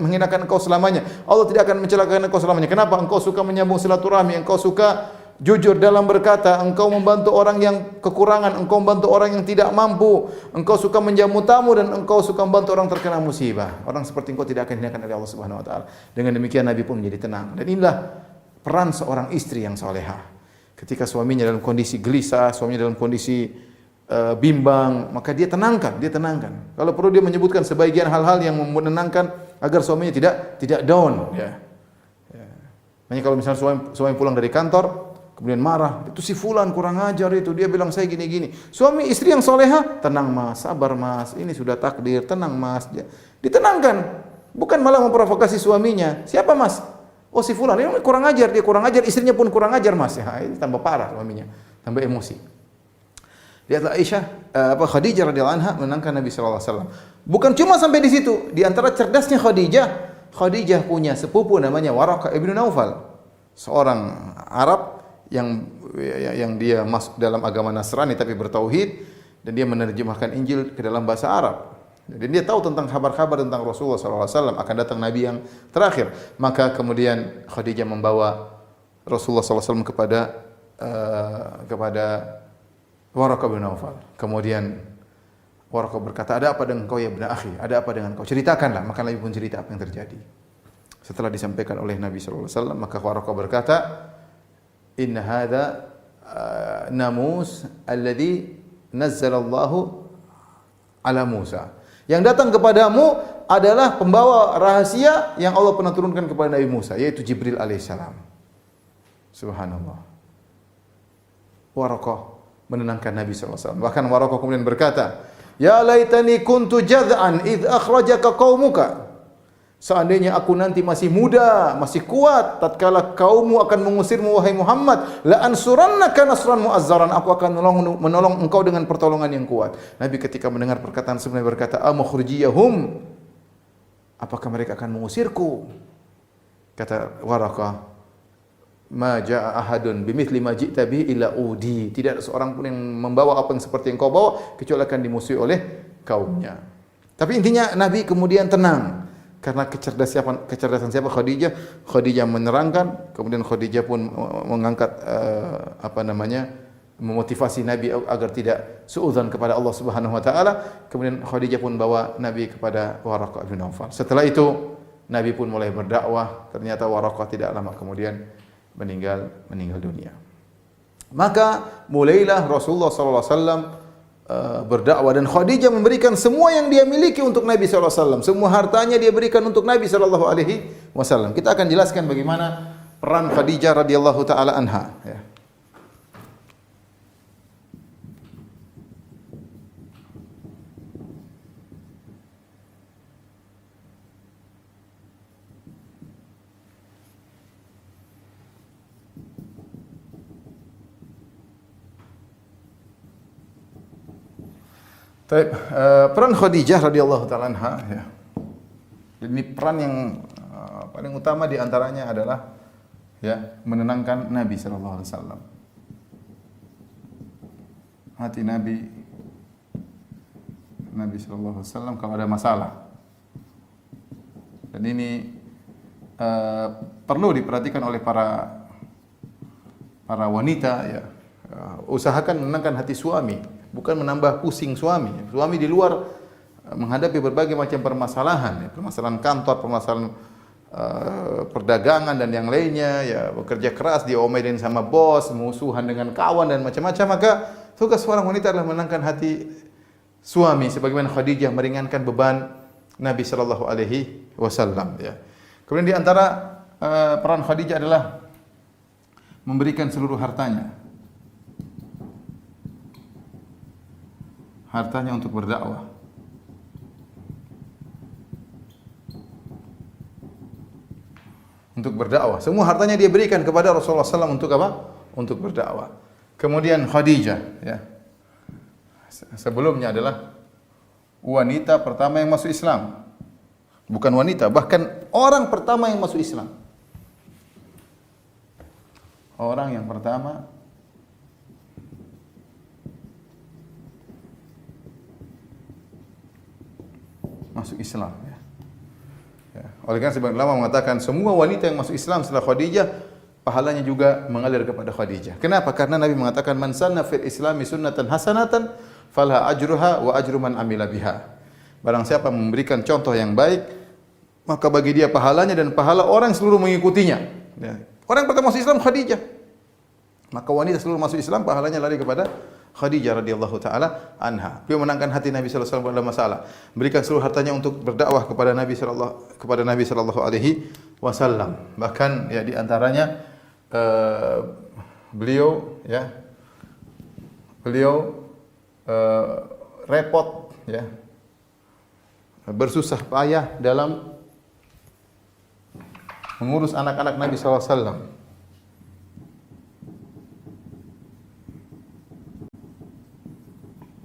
menghinakan engkau selamanya. Allah tidak akan mencelakakan engkau selamanya. Kenapa? Engkau suka menyambung silaturahmi, engkau suka jujur dalam berkata, engkau membantu orang yang kekurangan, engkau membantu orang yang tidak mampu, engkau suka menjamu tamu, dan engkau suka membantu orang terkena musibah. Orang seperti engkau tidak akan dihinakan oleh Allah Subhanahu wa taala. Dengan demikian Nabi pun menjadi tenang. Dan inilah peran seorang istri yang salehah. Ketika suaminya dalam kondisi gelisah, suaminya dalam kondisi bimbang, maka dia tenangkan. Kalau perlu dia menyebutkan sebagian hal-hal yang menenangkan agar suaminya tidak down, ya. Makanya kalau misalnya suami pulang dari kantor kemudian marah, "Itu si fulan kurang ajar itu, dia bilang saya gini-gini." Suami istri yang soleha, "Tenang Mas, sabar Mas, ini sudah takdir, tenang Mas." Ditenangkan, bukan malah memprovokasi suaminya. "Siapa Mas?" "Oh si fulan, ini kurang ajar, dia kurang ajar, istrinya pun kurang ajar Mas." Ya, ini tambah parah suaminya, tambah emosi. Lihatlah Khadijah radhiyallahu anha menenangkan Nabi sallallahu alaihi wasallam. Bukan cuma sampai di situ, di antara cerdasnya Khadijah punya sepupu namanya Waraqah ibnu Naufal, seorang Arab yang dia masuk dalam agama Nasrani tapi bertauhid, dan dia menerjemahkan Injil ke dalam bahasa Arab. Dan dia tahu tentang kabar-kabar tentang Rasulullah SAW akan datang Nabi yang terakhir. Maka kemudian Khadijah membawa Rasulullah SAW kepada Waraqah bin Naufal. Kemudian Waraqah berkata, "Ada apa dengan kau ya ibn akhi? Ada apa dengan kau? Ceritakanlah." Maka Nabi pun cerita apa yang terjadi. Setelah disampaikan oleh Nabi SAW, maka Waraqah berkata, "Inna hadha namus alladhi nazzalallahu ala Musa." Yang datang kepadamu adalah pembawa rahasia yang Allah pernah turunkan kepada Nabi Musa, yaitu Jibril alaihissalam. Subhanallah. Waraqah menenangkan Nabi SAW. Bahkan Waraqah kemudian berkata, "Ya laitani kuntu jad'an idh akhrajaka qaumuka." Seandainya aku nanti masih muda, masih kuat, tatkala kaummu akan mengusirmu wahai Muhammad, la ansurannaka nasran mu'azzaran, aku akan menolong engkau dengan pertolongan yang kuat. Nabi ketika mendengar perkataan sebenarnya berkata, "Amukhrijiyahum?" Apakah mereka akan mengusirku? Kata Waraqah, "Ma jaa ahadun bimithli ma ji'ta bihi illa udi." Tidak ada seorang pun yang membawa apa yang seperti yang kau bawa kecuali akan dimusuhi oleh kaumnya. Tapi intinya Nabi kemudian tenang. Karena kecerdasan siapa? Khadijah. Khadijah menerangkan, kemudian Khadijah pun mengangkat memotivasi Nabi agar tidak suudzon kepada Allah Subhanahu wa taala. Kemudian Khadijah pun bawa Nabi kepada Waraqah bin Nawfal. Setelah itu Nabi pun mulai berdakwah. Ternyata Waraqah tidak lama kemudian meninggal dunia. Maka mulailah Rasulullah sallallahu alaihi wasallam berdakwah, dan Khadijah memberikan semua yang dia miliki untuk Nabi sallallahu alaihi wasallam. Semua hartanya dia berikan untuk Nabi sallallahu alaihi wasallam. Kita akan jelaskan bagaimana peran Khadijah radhiyallahu taala anha, ya. Peran Khadijah radhiyallahu taala anha, ya. Ini peran yang paling utama di antaranya adalah, ya, menenangkan Nabi sallallahu alaihi wasallam. Hati Nabi sallallahu alaihi wasallam kalau ada masalah. Dan ini perlu diperhatikan oleh para wanita, ya. Usahakan menenangkan hati suami, bukan menambah pusing suami. Suami di luar menghadapi berbagai macam permasalahan, ya, permasalahan kantor, permasalahan perdagangan dan yang lainnya, ya, bekerja keras, diomelin sama bos, musuhan dengan kawan dan macam-macam. Maka tugas seorang wanita adalah menenangkan hati suami, sebagaimana Khadijah meringankan beban Nabi sallallahu alaihi wasallam, ya. Kemudian di antara peran Khadijah adalah memberikan seluruh hartanya untuk berdakwah. Untuk berdakwah. Semua hartanya dia berikan kepada Rasulullah SAW untuk apa? Untuk berdakwah. Kemudian Khadijah, ya, sebelumnya adalah wanita pertama yang masuk Islam. Bukan wanita, bahkan orang pertama yang masuk Islam. Orang yang pertama masuk Islam, ya. Ya. Oleh karena sebagian ulama mengatakan semua wanita yang masuk Islam setelah Khadijah pahalanya juga mengalir kepada Khadijah. Kenapa? Karena Nabi mengatakan man sanna fil islami sunnatan hasanatan falha ajruha wa ajru man amila biha. Barang siapa memberikan contoh yang baik, maka bagi dia pahalanya dan pahala orang seluruh mengikutinya. Ya. Orang pertama masuk Islam Khadijah. Maka wanita seluruh masuk Islam pahalanya lari kepada Khadijah radhiyallahu taala anha. Dia menangkan hati Nabi sallallahu alaihi wasallam pada masalah, berikan seluruh hartanya untuk berdakwah kepada Nabi sallallahu alaihi wasallam. Bahkan, ya, di antaranya beliau repot, ya, bersusah payah dalam mengurus anak-anak Nabi sallallahu alaihi wasallam.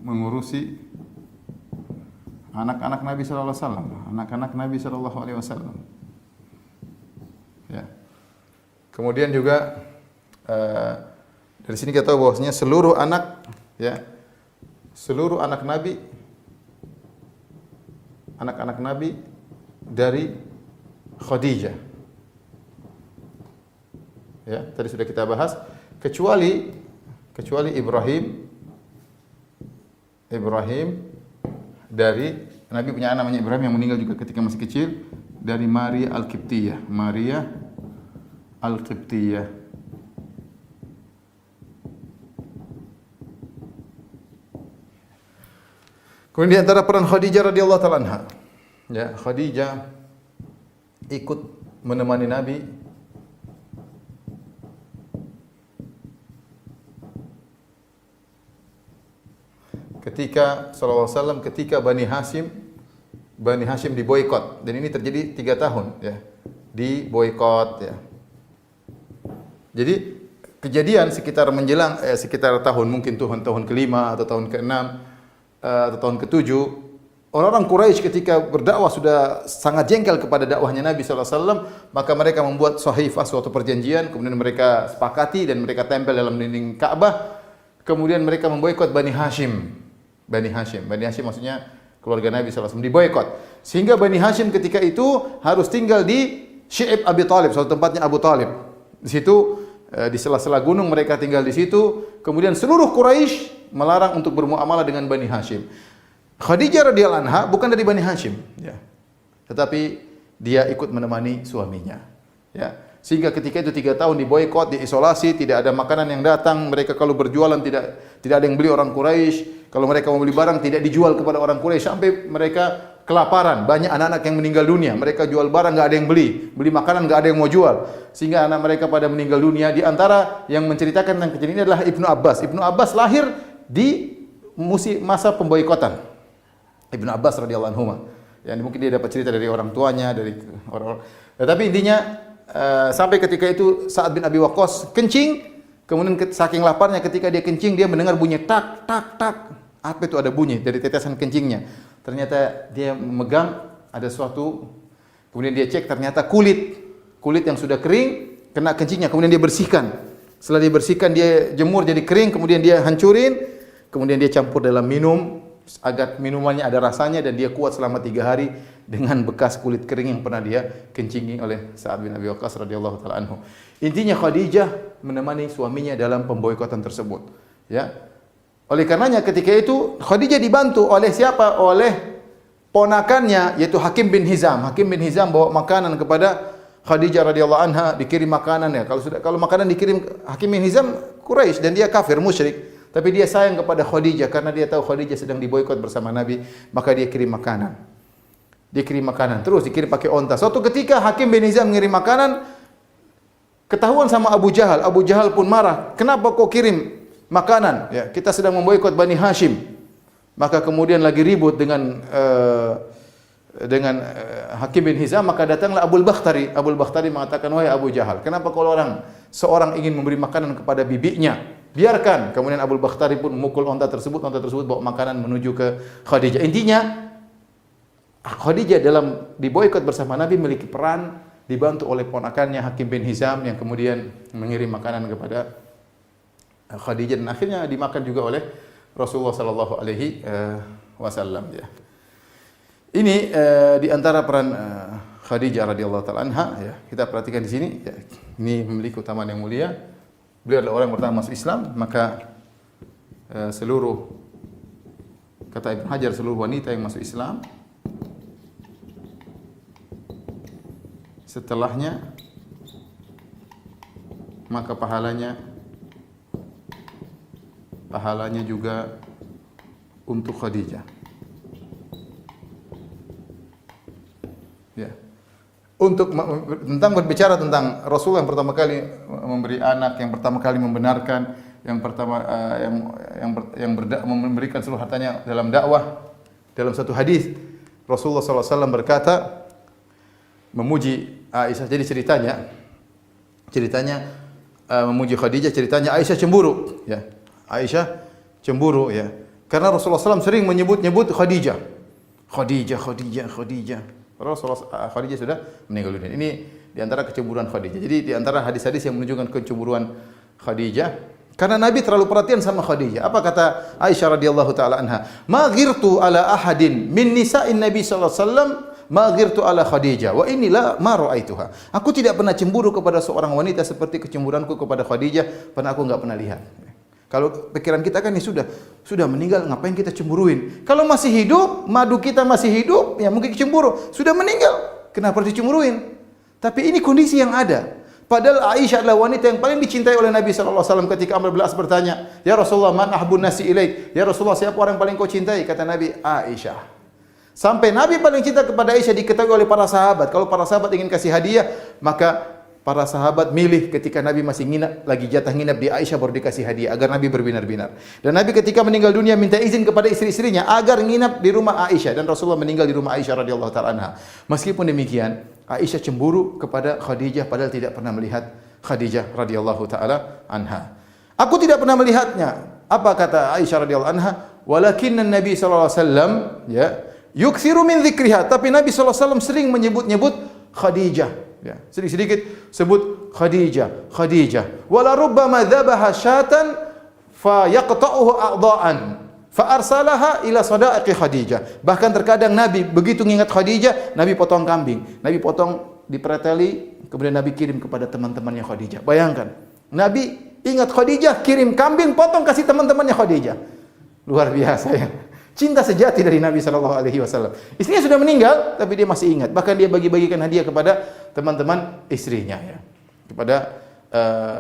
Mengurusi anak-anak Nabi sallallahu alaihi wasallam, anak-anak Nabi sallallahu alaihi wasallam. Ya. Kemudian juga dari sini kita tahu bahwasanya seluruh anak Nabi, anak-anak Nabi dari Khadijah. Ya, tadi sudah kita bahas kecuali Ibrahim dari Nabi punya anak namanya Ibrahim yang meninggal juga ketika masih kecil, dari Maria Al-Qibtiyah. Kemudian di antara peran Khadijah radhiyallahu taala anha, ya, Khadijah ikut menemani Nabi ketika sallallahu alaihi wasallam, ketika Bani Hashim Bani Hashim diboikot dan ini terjadi 3 tahun ya. Diboikot ya. Jadi kejadian sekitar menjelang sekitar tahun mungkin tahun ke-5 atau tahun ke-6 atau tahun ke-7, orang-orang Quraisy ketika berdakwah sudah sangat jengkel kepada dakwahnya Nabi sallallahu alaihi wasallam, maka mereka membuat sahifah suatu perjanjian, kemudian mereka sepakati dan mereka tempel dalam dinding Ka'bah. Kemudian mereka memboikot Bani Hashim. Bani Hashim maksudnya keluarga Nabi sallallahu alaihi wasallam diboikot. Sehingga Bani Hashim ketika itu harus tinggal di Syi'ib Abi Thalib, suatu tempatnya Abu Thalib. Di situ di sela-sela gunung mereka tinggal di situ. Kemudian seluruh Quraisy melarang untuk bermuamalah dengan Bani Hashim. Khadijah radhiyallahu anha bukan dari Bani Hashim, ya. Tetapi dia ikut menemani suaminya, ya. Sehingga ketika itu 3 tahun diboikot, diisolasi, tidak ada makanan yang datang. Mereka kalau berjualan tidak ada yang beli orang Quraisy. Kalau mereka mau beli barang tidak dijual kepada orang Quraisy sampai mereka kelaparan. Banyak anak-anak yang meninggal dunia. Mereka jual barang enggak ada yang beli, beli makanan enggak ada yang mau jual. Sehingga anak mereka pada meninggal dunia. Di antara yang menceritakan tentang kejadian ini adalah Ibnu Abbas. Ibnu Abbas lahir di masa pemboikotan. Ibnu Abbas radhiyallahu anhu. Ya, mungkin dia dapat cerita dari orang tuanya, dari orang-orang. Tetapi intinya sampai ketika itu Sa'ad bin Abi Waqqas kencing, kemudian saking laparnya ketika dia kencing dia mendengar bunyi tak tak tak. Apa itu ada bunyi dari tetesan kencingnya. Ternyata dia memegang ada sesuatu. Kemudian dia cek ternyata kulit yang sudah kering kena kencingnya, kemudian dia bersihkan. Setelah dia bersihkan dia jemur jadi kering, kemudian dia hancurin, kemudian dia campur dalam minum agar minumannya ada rasanya dan dia kuat selama 3 hari dengan bekas kulit kering yang pernah dia kencingi oleh Sa'ad bin Abi Waqqas radhiyallahu taala anhu. Intinya Khadijah menemani suaminya dalam pemboikotan tersebut, ya. Oleh karenanya ketika itu Khadijah dibantu oleh siapa? Oleh ponakannya yaitu Hakim bin Hizam. Hakim bin Hizam bawa makanan kepada Khadijah radhiyallahu anha, dikirim makanan ya. Kalau makanan dikirim Hakim bin Hizam Quraisy dan dia kafir musyrik. Tapi dia sayang kepada Khadijah karena dia tahu Khadijah sedang diboikot bersama Nabi, maka dia kirim makanan. Dia kirim makanan, terus dikirim pakai onta. Suatu ketika Hakim bin Hizam mengirim makanan, ketahuan sama Abu Jahal. Abu Jahal pun marah. Kenapa kau kirim makanan? Ya, kita sedang memboikot Bani Hashim. Maka kemudian lagi ribut dengan Hakim bin Hizam, maka datanglah Abul Bakhtari. Abul Bakhtari mengatakan, wahai Abu Jahal, kenapa kalau seorang ingin memberi makanan kepada bibinya? Biarkan. Kemudian Abul Bakhtari pun memukul onta tersebut bawa makanan menuju ke Khadijah. Intinya Khadijah dalam diboikot bersama Nabi memiliki peran, dibantu oleh ponakannya Hakim bin Hizam yang kemudian mengirim makanan kepada Khadijah dan akhirnya dimakan juga oleh Rasulullah sallallahu alaihi wasallam, ya. Ini di antara peran Khadijah radhiyallahu taala anha, ya. Kita perhatikan di sini, ya. Ini memiliki keutamaan yang mulia. Beliau adalah orang yang pertama masuk Islam, maka seluruh, kata Ibnu Hajar, seluruh wanita yang masuk Islam setelahnya maka pahalanya juga untuk Khadijah. Ya. Untuk tentang berbicara tentang Rasulullah yang pertama kali memberi anak, yang pertama kali membenarkan, yang pertama memberikan seluruh hartanya dalam dakwah. Dalam satu hadis Rasulullah SAW berkata memuji Aisyah. Jadi ceritanya memuji Khadijah, ceritanya Aisyah cemburu, ya. Aisyah cemburu, ya. Karena Rasulullah SAW sering menyebut Khadijah. Khadijah sudah meninggal dunia. Ini di antara kecemburuan Khadijah. Jadi di antara hadis-hadis yang menunjukkan kecemburuan Khadijah, karena Nabi terlalu perhatian sama Khadijah. Apa kata Aisyah radhiyallahu taala anha? Ma ghirtu ala ahadin min nisa'in Nabi sallallahu alaihi wasallam ma ghirtu ala Khadijah wa inni la ma ra'aituha. Aku tidak pernah cemburu kepada seorang wanita seperti kecemburuanku kepada Khadijah, karena aku enggak pernah lihat. Kalau pikiran kita kan ini sudah meninggal, ngapain kita cemburuin? Kalau masih hidup, madu kita masih hidup, ya mungkin cemburu. Sudah meninggal, kenapa harus dicemburuin? Tapi ini kondisi yang ada. Padahal Aisyah adalah wanita yang paling dicintai oleh Nabi SAW. Ketika Amr bin As bertanya, Ya Rasulullah, man ahbun nasi ilaik? Ya Rasulullah, siapa orang yang paling kau cintai? Kata Nabi, Aisyah. Sampai Nabi paling cinta kepada Aisyah diketahui oleh para sahabat. Kalau para sahabat ingin kasih hadiah, maka para sahabat milih ketika Nabi masih nginap, lagi jatah nginap di Aisyah baru dikasih hadiah agar Nabi berbinar-binar. Dan Nabi ketika meninggal dunia minta izin kepada istri-istrinya agar nginap di rumah Aisyah, dan Rasulullah meninggal di rumah Aisyah radhiyallahu taala anha. Meskipun demikian, Aisyah cemburu kepada Khadijah padahal tidak pernah melihat Khadijah radhiyallahu taala anha. Aku tidak pernah melihatnya. Apa kata Aisyah radhiyallahu anha? Walakinna Nabi sallallahu alaihi wasallam ya yukthiru min dzikriha, tapi Nabi sallallahu alaihi wasallam sering menyebut-nyebut Khadijah. Ya, sedikit-sedikit sebut Khadijah, Khadijah. Wala rubbama dzabaha syatan fa yaqta'uhu a'dha'an fa arsalaha ila sadaqi Khadijah. Bahkan terkadang Nabi begitu mengingat Khadijah, Nabi potong kambing. Nabi potong dipreteli, kemudian Nabi kirim kepada teman-temannya Khadijah. Bayangkan, Nabi ingat Khadijah, kirim kambing, potong kasih teman-temannya Khadijah. Luar biasa ya. Cinta sejati dari Nabi sallallahu alaihi wasallam. Istrinya sudah meninggal tapi dia masih ingat. Bahkan dia bagi-bagikan hadiah kepada teman-teman istrinya ya. Kepada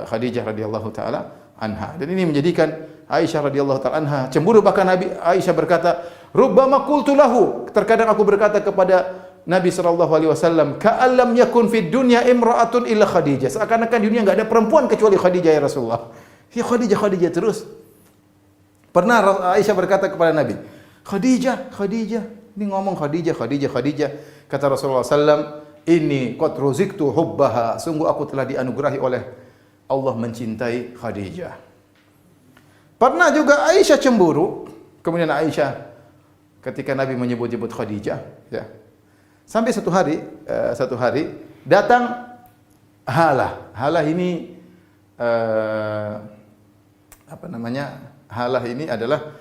Khadijah radhiyallahu taala anha. Dan ini menjadikan Aisyah radhiyallahu taala anha cemburu. Bahkan Nabi Aisyah berkata, "Rubbama qultu lahu." Terkadang aku berkata kepada Nabi sallallahu alaihi wasallam, "Ka'allam yakun fid dunya imra'atun illa Khadijah." Seakan-akan di dunia enggak ada perempuan kecuali Khadijah ya Rasulullah. Ya Khadijah, Khadijah terus. Pernah Aisyah berkata kepada Nabi, Khadijah, Khadijah. Ini ngomong Khadijah, Khadijah, Khadijah. Kata Rasulullah sallam, "Inni qad ruziktu hubbaha." Sungguh aku telah dianugerahi oleh Allah mencintai Khadijah. Pernah juga Aisyah cemburu. Kemudian Aisyah ketika Nabi menyebut-nyebut Khadijah, ya. Sampai satu hari datang Halah. Halah ini apa namanya? Halah ini adalah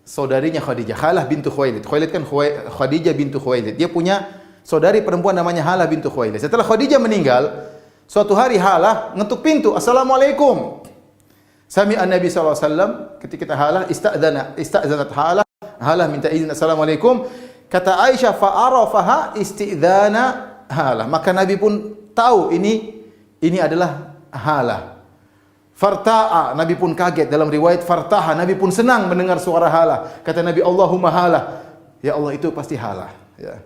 saudarinya Khadijah, Halah bintu Khuwailid. Khuwailid kan Khadijah bintu Khuwailid. Dia punya saudari perempuan namanya Halah bintu Khuwailid. Setelah Khadijah meninggal, suatu hari Halah ngetuk pintu, "Assalamualaikum." Sami'an Nabi sallallahu alaihi wasallam, ketika Halah ista'dzanat Halah, Halah minta izin, "Assalamualaikum." Kata Aisyah, "Fa'arafaha isti'dzana Halah." Maka Nabi pun tahu ini adalah Halah. Farta'a, Nabi pun kaget. Dalam riwayat Fartaha, Nabi pun senang mendengar suara Halah. Kata Nabi, "Allahumma Halah." Ya Allah, itu pasti Halah. Ya.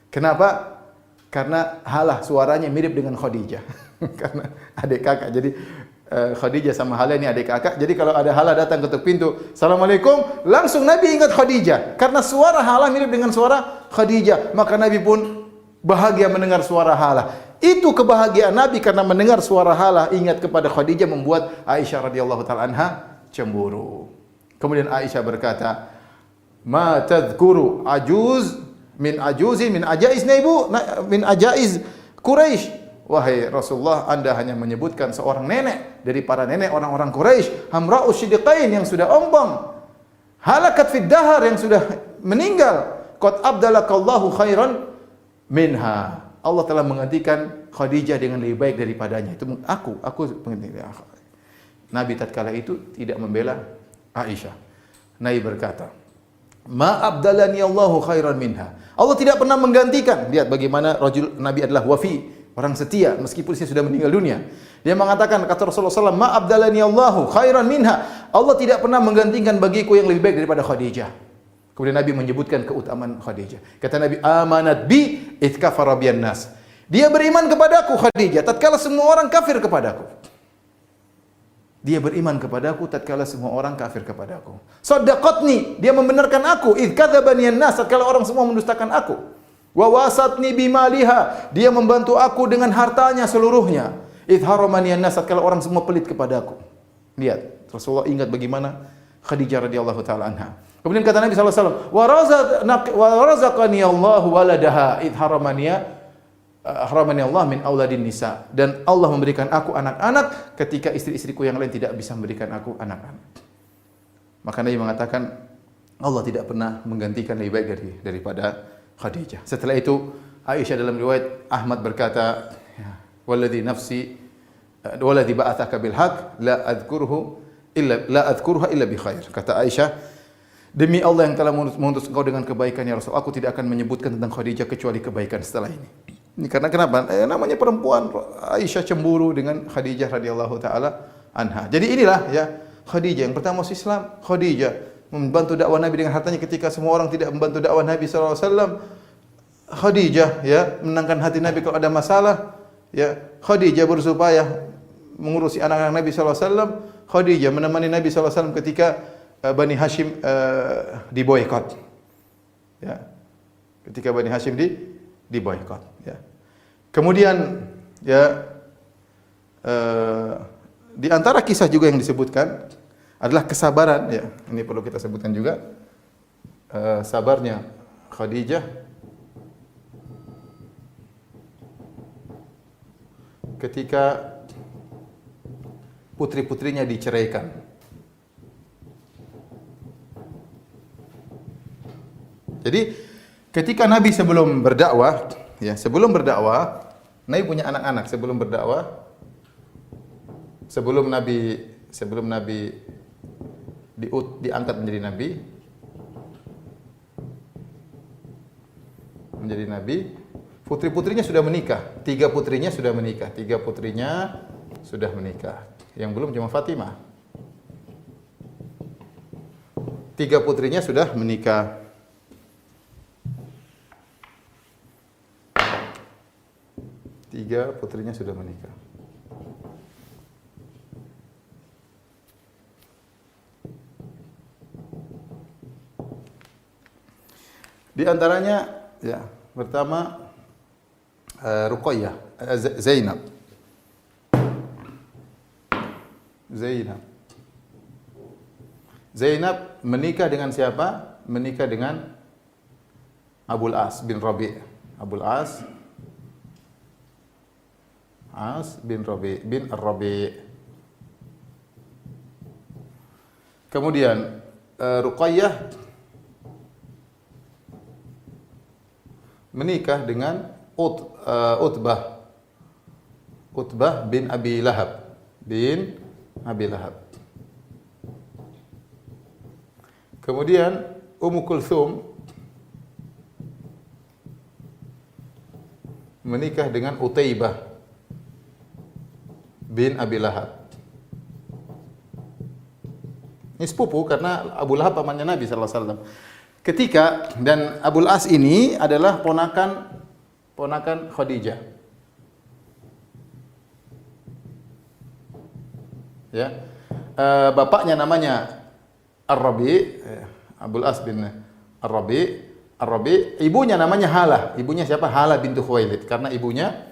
Kenapa? Karena Halah suaranya mirip dengan Khadijah. Karena adik kakak. Jadi Khadijah sama Halah ini adik kakak. Jadi kalau ada Halah datang ketuk pintu, "Assalamualaikum," langsung Nabi ingat Khadijah. Karena suara Halah mirip dengan suara Khadijah. Maka Nabi pun bahagia mendengar suara Halah. Itu kebahagiaan Nabi karena mendengar suara Halah ingat kepada Khadijah membuat Aisyah radhiyallahu taala anha cemburu. Kemudian Aisyah berkata, "Ma tadhkuru ajuz min ajaiz Quraisy." Wahai Rasulullah, Anda hanya menyebutkan seorang nenek dari para nenek orang-orang Quraisy, hamra'us siddiqain yang sudah ombang, halakat fid dahar yang sudah meninggal, qad abdalakallahu khairan minha. Allah telah menggantikan Khadijah dengan lebih baik daripadanya. Itu aku Nabi tatkala itu tidak membela Aisyah. Nabi berkata, "Ma abdalani Allahu khairan minha." Allah tidak pernah menggantikan. Lihat bagaimana Nabi adalah wafi, orang setia meskipun dia sudah meninggal dunia. Dia mengatakan, kata Rasulullah SAW, "Ma abdalani Allahu khairan minha." Allah tidak pernah menggantikan bagiku yang lebih baik daripada Khadijah. Kemudian Nabi menyebutkan keutamaan Khadijah. Kata Nabi, "Amanat bi id kafara biyan nas." Dia beriman kepadaku Khadijah tatkala semua orang kafir kepadaku. Dia beriman kepadaku tatkala semua orang kafir kepadaku. Saddaqatni, dia membenarkan aku. Id kadzabani an-nas, tatkala orang semua mendustakan aku. Wa wasatni bimaliha, dia membantu aku dengan hartanya seluruhnya. Id haramani an-nas, tatkala orang semua pelit kepadaku. Lihat, Rasulullah ingat bagaimana Khadijah radhiyallahu taala anha. Kemudian kata Nabi sallallahu alaihi wasallam, "Wa razaqani Allah waladaha id haramani Allah min auladin nisa." Dan Allah memberikan aku anak-anak ketika istri-istriku yang lain tidak bisa memberikan aku anak-anak. Maka Nabi mengatakan Allah tidak pernah menggantikan lebih baik daripada Khadijah. Setelah itu Aisyah dalam riwayat Ahmad berkata, "Walladzi nafsi walladzi ba'atsaka bil haqq la adhkuruha illa bi khair." Kata Aisyah, "Demi Allah yang telah mengutus engkau dengan kebaikan ya Rasul, aku tidak akan menyebutkan tentang Khadijah kecuali kebaikan setelah ini." Ini karena kenapa? Namanya perempuan, Aisyah cemburu dengan Khadijah radhiyallahu taala anha. Jadi inilah ya Khadijah yang pertama masuk Islam. Khadijah membantu dakwah Nabi dengan hartanya ketika semua orang tidak membantu dakwah Nabi sallallahu alaihi wasallam. Khadijah ya menenangkan hati Nabi kalau ada masalah, ya Khadijah berusaha mengurusi anak-anak Nabi sallallahu alaihi wasallam. Khadijah menemani Nabi sallallahu alaihi wasallam ketika Bani Hashim diboikot. Ya. Ketika Bani Hashim diboikot, ya. Kemudian ya di antara kisah juga yang disebutkan adalah kesabaran, ya. Ini perlu kita sebutkan juga. Sabarnya Khadijah ketika putri-putrinya diceraikan. Jadi ketika Nabi sebelum berdakwah, Nabi punya anak-anak sebelum Nabi diangkat menjadi nabi, putri-putrinya sudah menikah. Tiga putrinya sudah menikah. Yang belum cuma Fatimah. Tiga putrinya sudah menikah. Di antaranya, ya, pertama Ruqayyah, Zainab. Zainab menikah dengan siapa? Menikah dengan Abul As bin Rabi'. As bin Rabi' bin Ar-Rabi'. Kemudian Ruqayyah menikah dengan Utbah bin Abi Lahab. Kemudian Ummu Kulthum menikah dengan Utaibah bin Abi Lahab. Ini sepupu karena Abu Lahab pamannya Nabi sallallahu alaihi wasallam. Ketika dan Abul As ini adalah ponakan Khadijah. Ya. Bapaknya namanya Ar-Rabi, Abul As bin Ar-Rabi, ibunya namanya Halah. Ibunya siapa? Halah bintu Khuwailid. Karena ibunya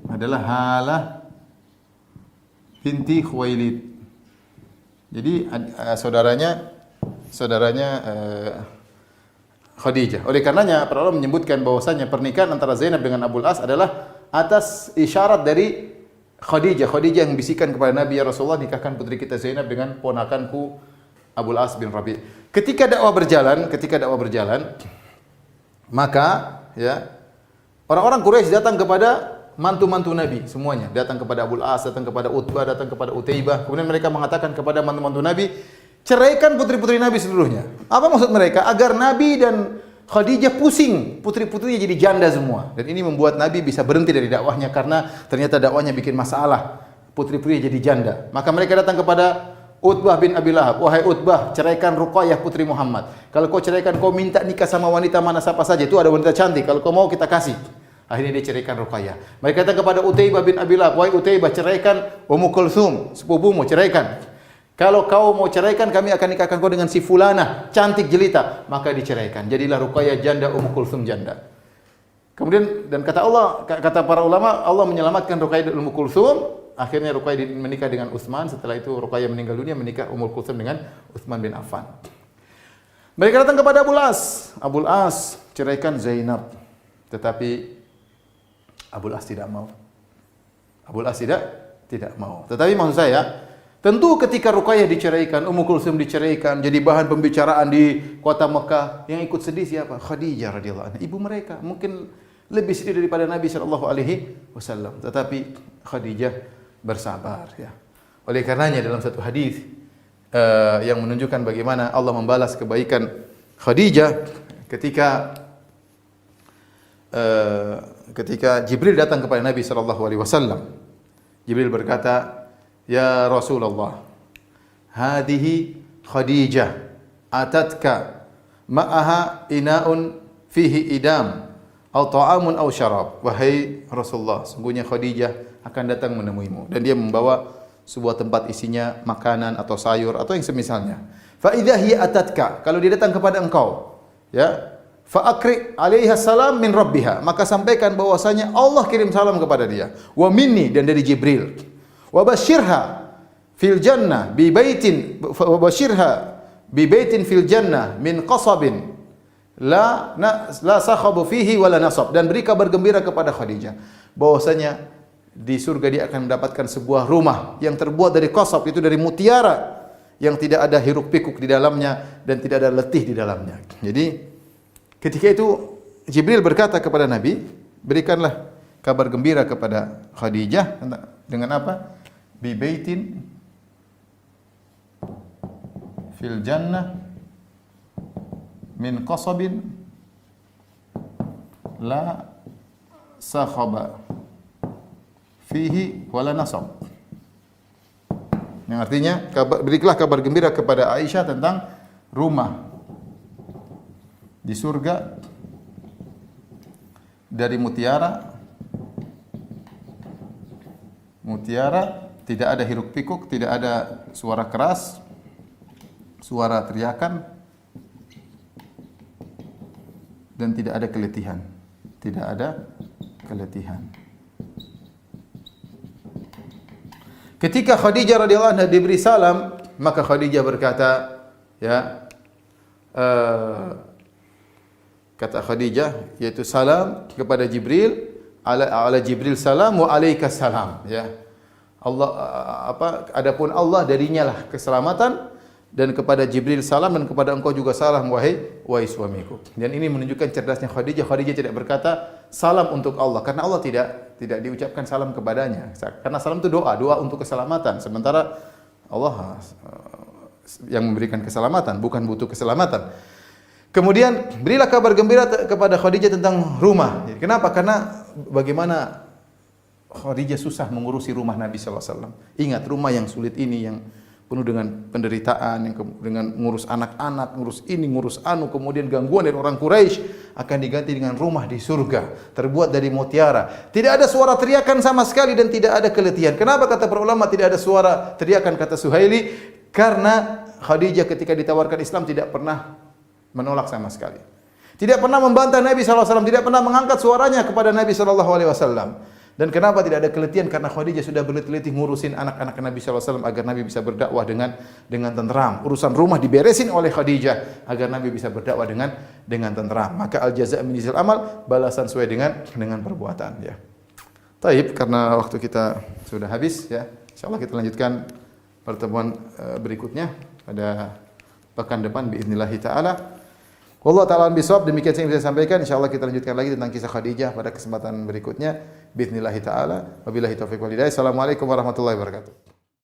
adalah Halah binti Khuwailid. Jadi saudaranya Khadijah. Oleh karenanya para ulama menyebutkan bahwasanya pernikahan antara Zainab dengan Abul As adalah atas isyarat dari Khadijah yang bisikan kepada Nabi, ya Rasulullah, nikahkan putri kita Zainab dengan ponakanku Abul As bin Rabi'. Ketika dakwah berjalan, maka ya orang-orang Quraisy datang kepada mantu-mantu Nabi semuanya, datang kepada Abul As, datang kepada Utbah, datang kepada Utaibah. Kemudian mereka mengatakan kepada mantu-mantu Nabi, ceraikan putri-putri Nabi seluruhnya. Apa maksud mereka? Agar Nabi dan Khadijah pusing, putri-putrinya jadi janda semua. Dan ini membuat Nabi bisa berhenti dari dakwahnya karena ternyata dakwahnya bikin masalah. Putri-putrinya jadi janda. Maka mereka datang kepada Utbah bin Abi Lahab. Wahai Utbah, ceraikan Ruqayyah putri Muhammad. Kalau kau ceraikan, kau minta nikah sama wanita mana siapa saja. Itu ada wanita cantik. Kalau kau mau kita kasih. Akhirnya dia ceraikan Ruqayyah. Mereka datang kepada Utaibah bin Abi Lahab. Wahai Utaibah, ceraikan Ummu Kulthum, sepupumu, ceraikan. Kalau kau mau ceraikan, kami akan nikahkan kau dengan si fulana, cantik jelita, maka diceraikan. Jadilah Ruqayyah janda, Ummu Kulthum janda. Kemudian dan kata para ulama, Allah menyelamatkan Ruqayyah dan Ummu Kulthum. Akhirnya Ruqayyah menikah dengan Utsman. Setelah itu Ruqayyah meninggal dunia, menikah Ummu Kulthum dengan Utsman bin Affan. Mereka datang kepada Abul As. Abul As, ceraikan Zainab. Tetapi Abul As tidak mau. Tidak mau. Tetapi maksud saya, tentu ketika Ruqayyah diceraikan, Ummu Kulthum diceraikan, jadi bahan pembicaraan di kota Mekah. Yang ikut sedih siapa? Khadijah radhiyallahu anha, ibu mereka. Mungkin lebih sedih daripada Nabi sallallahu alaihi wasallam. Tetapi Khadijah bersabar, ya. Oleh karenanya dalam satu hadis yang menunjukkan bagaimana Allah membalas kebaikan Khadijah ketika Jibril datang kepada Nabi sallallahu alaihi wasallam. Jibril berkata, "Ya Rasulullah, hadhihi Khadijah atatka ma'aha ina'un fihi idam au ta'amun au syarab. Wahai Rasulullah, sungguhnya Khadijah akan datang menemuimu dan dia membawa sebuah tempat isinya makanan atau sayur atau yang semisalnya. Fa idza hiya atatka, kalau dia datang kepada engkau, ya, fa akri 'alaiha salam min rabbiha, maka sampaikan bahwasanya Allah kirim salam kepada dia. Wa minni, dan dari Jibril. Wa basyirha fil jannah bi baitin, wa basyirha bi baitin fil jannah min qasabin la sakhabu fihi wala nasab, dan beri kabar gembira kepada Khadijah bahwasanya di surga dia akan mendapatkan sebuah rumah yang terbuat dari qasab, itu dari mutiara, yang tidak ada hiruk pikuk di dalamnya dan tidak ada letih di dalamnya. Jadi ketika itu Jibril berkata kepada Nabi, berikanlah kabar gembira kepada Khadijah dengan apa? Bi baitin fil jannah min qasabin la sakhaba fihi wala nasab. Yang artinya berikanlah kabar gembira kepada Aisyah tentang rumah di surga dari mutiara, tidak ada hiruk pikuk, tidak ada suara keras, suara teriakan, dan tidak ada keletihan. Tidak ada keletihan. Ketika Khadijah radhiyallahu anha diberi salam, maka Khadijah berkata, ya, kata Khadijah, yaitu salam kepada Jibril, ala Jibril salam wa alaika salam, ya. Allah adapun Allah darinya lah keselamatan, dan kepada Jibril salam, dan kepada engkau juga salam wahai suamiku. Dan ini menunjukkan cerdasnya Khadijah. Khadijah tidak berkata salam untuk Allah karena Allah tidak diucapkan salam kepadanya. Karena salam itu doa untuk keselamatan. Sementara Allah yang memberikan keselamatan, bukan butuh keselamatan. Kemudian berilah kabar gembira kepada Khadijah tentang rumah. Kenapa? Karena bagaimana Khadijah susah mengurusi rumah Nabi sallallahu alaihi wasallam. Ingat, rumah yang sulit ini, yang penuh dengan penderitaan, dengan ngurus anak-anak, ngurus ini, ngurus anu, kemudian gangguan dari orang Quraisy, akan diganti dengan rumah di surga terbuat dari mutiara. Tidak ada suara teriakan sama sekali dan tidak ada keletihan. Kenapa kata para ulama tidak ada suara teriakan, kata Suhaili? Karena Khadijah ketika ditawarkan Islam tidak pernah menolak sama sekali. Tidak pernah membantah Nabi sallallahu alaihi wasallam, tidak pernah mengangkat suaranya kepada Nabi sallallahu alaihi wasallam. Dan kenapa tidak ada keletihan? Karena Khadijah sudah berletih-letih ngurusin anak-anak Nabi sallallahu alaihi wasallam agar Nabi bisa berdakwah dengan tenteram. Urusan rumah diberesin oleh Khadijah agar Nabi bisa berdakwah dengan tenteram. Maka al-jazaa' min jinsil amal, balasan sesuai dengan perbuatan, ya. Taib, karena waktu kita sudah habis, ya. Insyaallah kita lanjutkan pertemuan berikutnya pada pekan depan باذنillah taala. Wallahu ta'ala bisawab. Demikian yang bisa saya sampaikan. Insyaallah kita lanjutkan lagi tentang kisah Khadijah pada kesempatan berikutnya باذنillah taala. Wabillahi taufiq wal hidayah. Assalamualaikum warahmatullahi wabarakatuh.